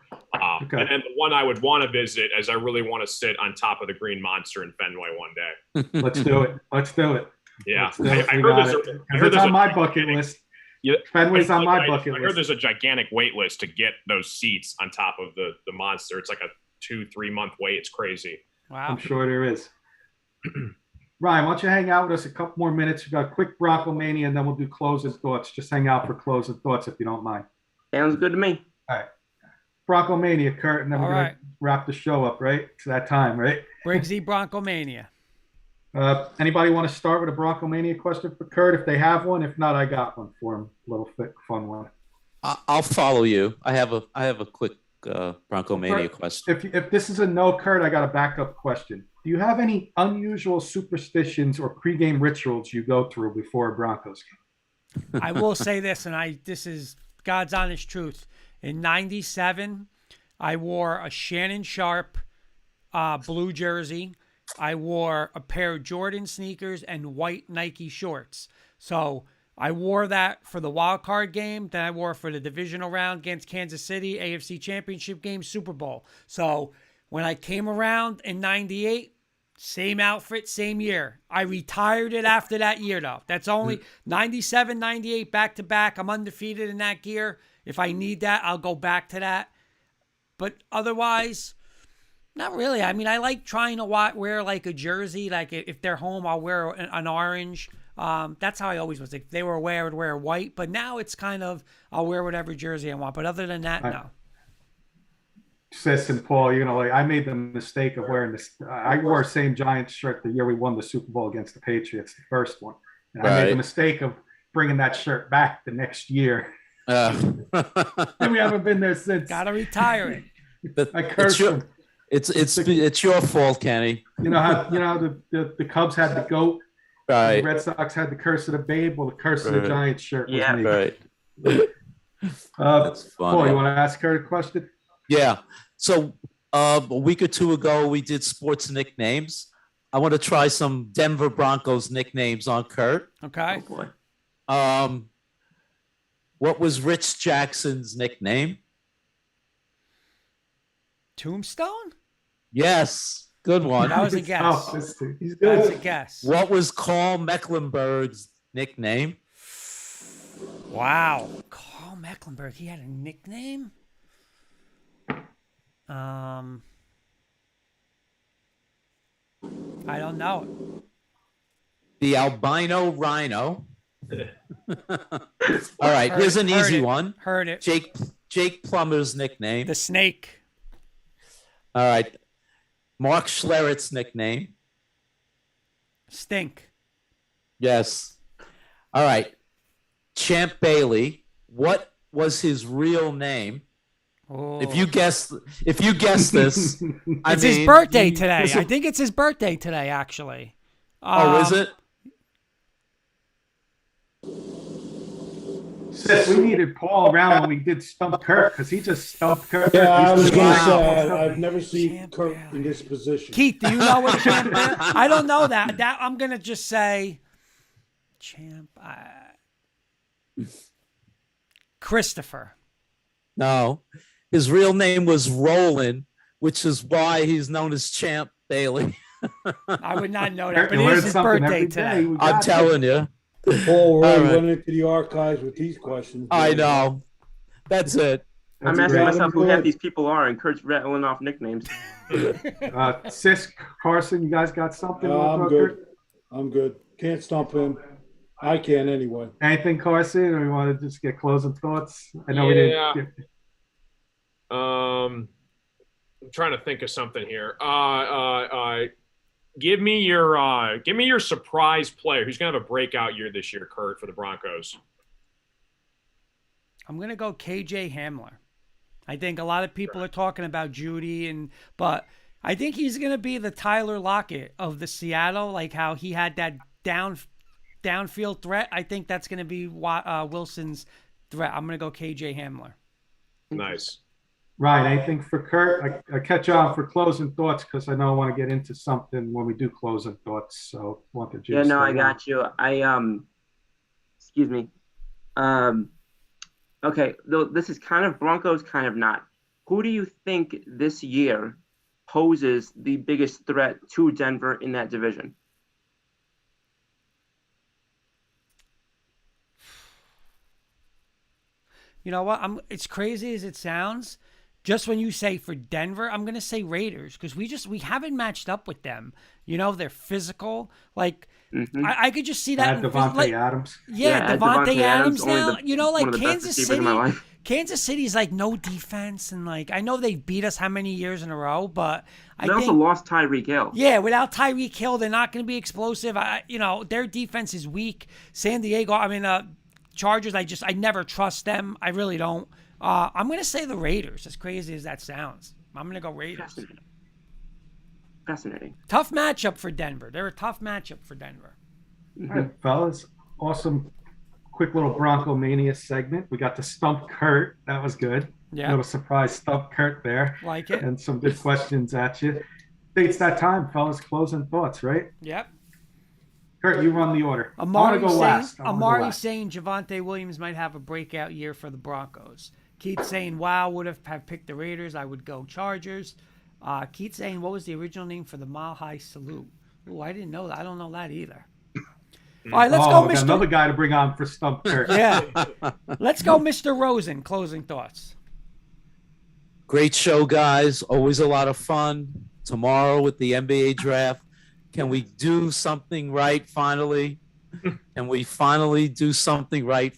Okay. And then the one I would want to visit, as I really want to sit on top of the Green Monster in Fenway one day. Let's do it. Let's do it. Yeah, Let's do it. I We heard got there's it. I heard It's there's on a my bucket gigantic- list. Yeah, Fenway's on my I bucket heard list. there's a gigantic wait list to get those seats on top of the Monster. It's like a 2-3 month wait. It's crazy. Wow. I'm sure there is. Ryan, why don't you hang out with us a couple more minutes? We've got a quick Bronco Mania, and then we'll do closing thoughts. Just hang out for closing thoughts if you don't mind. Sounds good to me. All right. Bronco Mania, Kurt, and then we're All going right. to wrap the show up, right? It's that time, right? Briggsy Bronco Mania. Anybody want to start with a Bronco Mania question for Kurt if they have one? If not, I got one for him. A little thick, fun one. I'll follow you. I have a quick Bronco Mania question. If this is a no, Kurt, I got a backup question. Do you have any unusual superstitions or pregame rituals you go through before a Broncos game? I will say this, and this is God's honest truth. In '97, I wore a Shannon Sharp blue jersey. I wore a pair of Jordan sneakers and white Nike shorts. So I wore that for the wild card game. Then I wore it for the divisional round against Kansas City, AFC Championship game, Super Bowl. So when I came around in '98, same outfit, same year. I retired it after that year, though. That's only '97, '98, back to back. I'm undefeated in that gear. If I need that, I'll go back to that. But otherwise, not really. I mean, I like trying to wear like a jersey. Like if they're home, I'll wear an orange. That's how I always was. If they were away, I would wear white. But now it's kind of, I'll wear whatever jersey I want. But other than that, no. Sis and Paul, I made the mistake of wearing this. I wore the same Giants shirt the year we won the Super Bowl against the Patriots, the first one. And I made the mistake of bringing that shirt back the next year. And we haven't been there since. Gotta retire it. I cursed him. It's your fault, Kenny. You know how the Cubs had the goat, Right. the Red Sox had the curse of the babe. Well, the curse of the Giants shirt was me. Right. That's funny. Paul, you want to ask her a question? Yeah. So a week or two ago, we did sports nicknames. I want to try some Denver Broncos nicknames on Kurt. Okay. Oh, boy. What was Rich Jackson's nickname? Tombstone? Yes. Good one. That was a guess. He's That's good. a guess. What was Carl Mecklenburg's nickname? Wow. Carl Mecklenburg. He had a nickname? I don't know. The albino rhino. All right, here's an easy one. Heard it. Jake Plummer's nickname. The snake. All right. Mark Schlereth's nickname. Stink. Yes. All right. Champ Bailey. What was his real name? Oh. If you guess this, It's his birthday today. I think it's his birthday today, actually. Is it? Sis, we needed Paul around when we did Stump Kirk because he just stumped Kirk. Yeah, I was going to Wow. say, I've never seen Champ Kurt Bailey. in this position. Keith, do you know what Champ Bailey? I don't know that. I'm going to just say Champ. Christopher. No. His real name was Roland, which is why he's known as Champ Bailey. I would not know that, but You it learn is his something birthday every day. today. We I'm got telling you. Paul really All right. went into the archives with these questions. I know. That's it. I'm That's asking great. myself who half these people are, and Kurt's rattling off nicknames. Sis, Carson, you guys got something? I'm good. I'm good. Can't stump him. I can anyway. Anything, Carson, or you want to just get closing thoughts? I know we didn't. I'm trying to think of something here. Give me your surprise player who's gonna have a breakout year this year, Kurt, for the Broncos. I'm going to go KJ Hamler. I think a lot of people are talking about Judy, but I think he's going to be the Tyler Lockett of the Seattle, like how he had that downfield threat. I think that's going to be Wilson's threat. I'm going to go KJ Hamler. Nice. Right. I think for Kurt, I catch on for closing thoughts because I know I want to get into something when we do closing thoughts. So I want the juice. Yeah, no, I got you. Excuse me. Okay, though this is kind of Broncos, kind of not. Who do you think this year poses the biggest threat to Denver in that division? You know what? It's crazy as it sounds. Just when you say for Denver, I'm gonna say Raiders because we haven't matched up with them. You know, they're physical. Like I could just see that. Devontae Adams. Yeah, Devontae Adams now. You know, like Kansas City. Kansas City's like no defense, and like I know they beat us how many years in a row, but they also lost Tyreek Hill. Yeah, without Tyreek Hill, they're not going to be explosive. Their defense is weak. San Diego, Chargers. I never trust them. I really don't. I'm going to say the Raiders. As crazy as that sounds, I'm going to go Raiders. Fascinating. Tough matchup for Denver. They're a tough matchup for Denver. All right, fellas. Awesome. Quick little Bronco Mania segment. We got to stump Kurt. That was good. Yeah. Little surprise stump Kurt there. Like it. And some good questions at you. It's that time, fellas. Closing thoughts, right? Yep. Kurt, you run the order. I want to go last. Amari saying Javonte Williams might have a breakout year for the Broncos. Keith saying, wow, would have picked the Raiders. I would go Chargers. Keith saying, what was the original name for the Mile High Salute? Oh, I didn't know that. I don't know that either. All right, let's go, Mr. Another guy to bring on for Stump Kurt. Yeah. Let's go, Mr. Rosen. Closing thoughts. Great show, guys. Always a lot of fun. Tomorrow with the NBA draft. Can we do something right finally? Can we finally do something right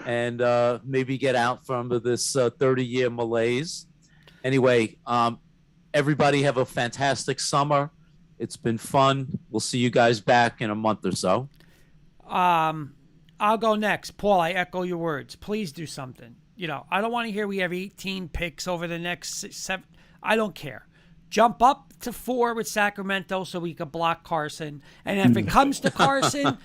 and maybe get out from this 30-year malaise? Anyway, everybody have a fantastic summer. It's been fun. We'll see you guys back in a month or so. I'll go next. Paul, I echo your words. Please do something. I don't want to hear we have 18 picks over the next 7. I don't care. Jump up to 4 with Sacramento so we could block Carson. And if it comes to Carson,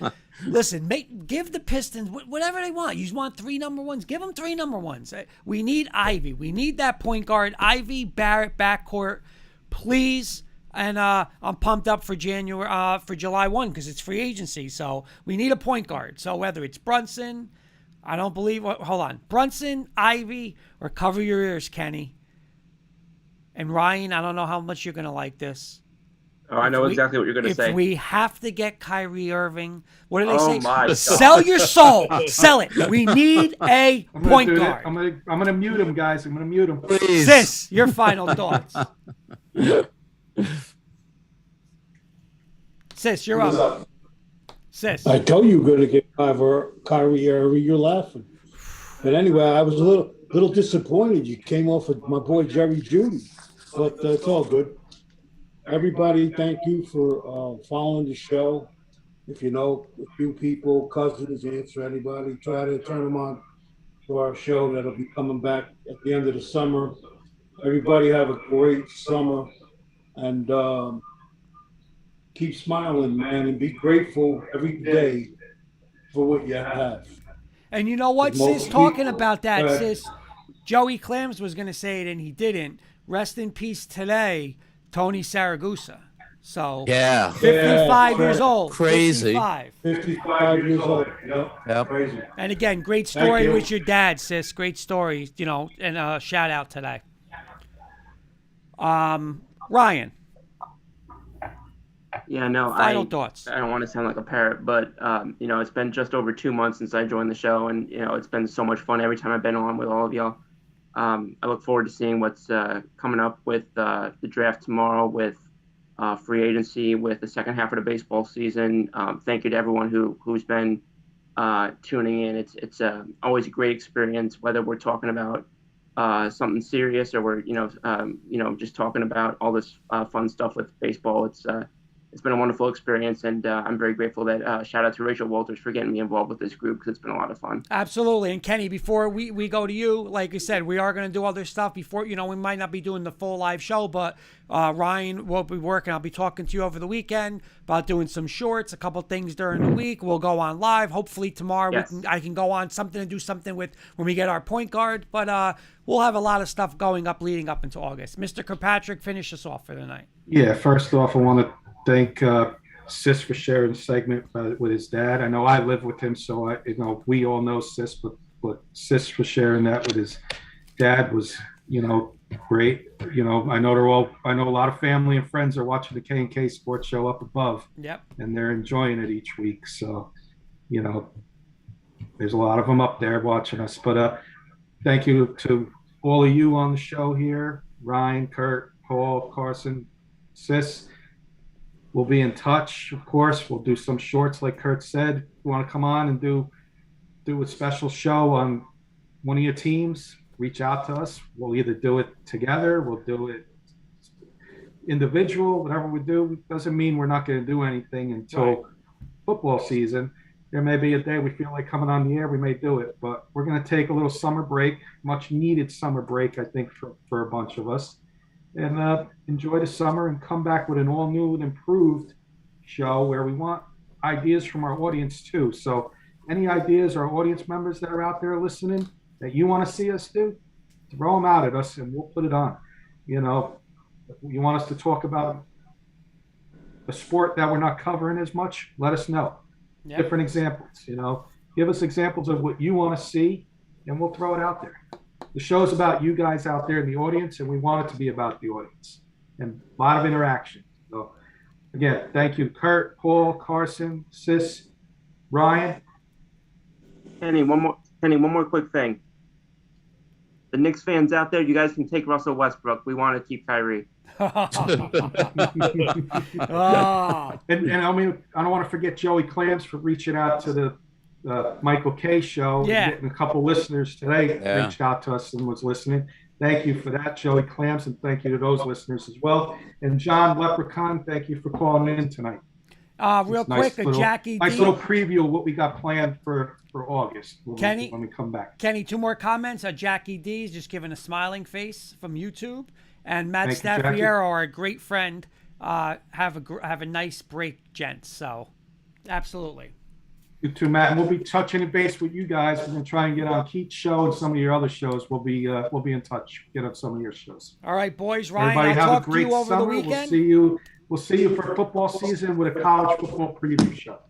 listen, give the Pistons whatever they want. You want 3 number ones? Give them 3 number ones. We need Ivy. We need that point guard. Ivy, Barrett, backcourt, please. And I'm pumped up for July 1 because it's free agency. So we need a point guard. So whether it's Brunson, Brunson, Ivy, or cover your ears, Kenny. And Ryan, I don't know how much you're going to like this. Oh, I know exactly what you're going to say. If we have to get Kyrie Irving, what do they say? My God. Sell your soul. Sell it. We need a point guard. I'm going to mute him, guys. I'm going to mute him. Please. Sis, your final thoughts. Sis, you're up. Sis. I told you you're going to get Kyrie Irving. You're laughing. But anyway, I was a little disappointed. You came off with my boy Jerry Judy, but it's all good. Everybody, thank you for following the show. If you know a few people, cousins, aunts, or anybody, try to turn them on to our show that'll be coming back at the end of the summer. Everybody have a great summer, and keep smiling, man, and be grateful every day for what you have. And you know what, sis, talking about that, sis, Joey Clams was going to say it and he didn't. Rest in peace today, Tony Saragusa. So, yeah, 55 years old. Crazy. 55 years old. Yep. Crazy. And again, great story with your dad, sis. Great story, and shout out today. Ryan. Yeah, no, Final thoughts. I don't want to sound like a parrot, but it's been just over 2 months since I joined the show, and it's been so much fun every time I've been on with all of y'all. I look forward to seeing what's coming up with the draft tomorrow, with free agency, with the second half of the baseball season. Thank you to everyone who's been tuning in. It's always a great experience, whether we're talking about something serious or we're just talking about all this fun stuff with baseball. it's been a wonderful experience, and I'm very grateful that shout out to Rachel Walters for getting me involved with this group because it's been a lot of fun. Absolutely. And Kenny, before we go to you, like I said, we are going to do other stuff before, we might not be doing the full live show, but Ryan will be working. I'll be talking to you over the weekend about doing some shorts, a couple things during the week. We'll go on live. Hopefully tomorrow Yes. I can go on something to do something with when we get our point guard, but we'll have a lot of stuff going up leading up into August. Mr. Kirkpatrick, finish us off for the night. Yeah, first off, I want to thank Sis for sharing the segment with his dad. I know I live with him, so we all know Sis, but Sis for sharing that with his dad was, great. I know a lot of family and friends are watching the K&K Sports Show up above. Yep. And they're enjoying it each week. So, there's a lot of them up there watching us. But thank you to all of you on the show here, Ryan, Kurt, Paul, Carson, Sis. We'll be in touch, of course. We'll do some shorts, like Kurt said. If you want to come on and do a special show on one of your teams, reach out to us. We'll either do it together, we'll do it individual, whatever we do. Doesn't mean we're not going to do anything until football season. There may be a day we feel like coming on the air, we may do it, but we're going to take a little summer break, much needed summer break, I think, for a bunch of us. And enjoy the summer and come back with an all new and improved show where we want ideas from our audience too. So any ideas, our audience members that are out there listening that you want to see us do, throw them out at us and we'll put it on. You want us to talk about a sport that we're not covering as much, let us know. Yep. Different examples, give us examples of what you want to see and we'll throw it out there. The show's about you guys out there in the audience, and we want it to be about the audience and a lot of interaction. So, again, thank you, Kurt, Paul, Carson, Sis, Ryan. Kenny, one more quick thing. The Knicks fans out there, you guys can take Russell Westbrook. We want to keep Kyrie. And I mean, I don't want to forget Joey Clams for reaching out to the Michael K show. Yeah. Getting a couple listeners today reached out to us and was listening. Thank you for that, Joey Clams, and thank you to those listeners as well. And John Leprechaun, thank you for calling in tonight. Real quick, Jackie nice D. little preview of what we got planned for August Kenny, when we come back. Kenny, 2 more comments. Jackie D is just giving a smiling face from YouTube, and Matt Thank you, Staffiero, our great friend, have a nice break, gents. So, absolutely. You too, Matt. And we'll be touching base with you guys. We're going to try and get on Keith's show and some of your other shows. We'll be in touch. Get on some of your shows. All right, boys. Ryan, everybody I'll have talk a great to you over summer. the weekend. We'll see you for football season with a college football preview show.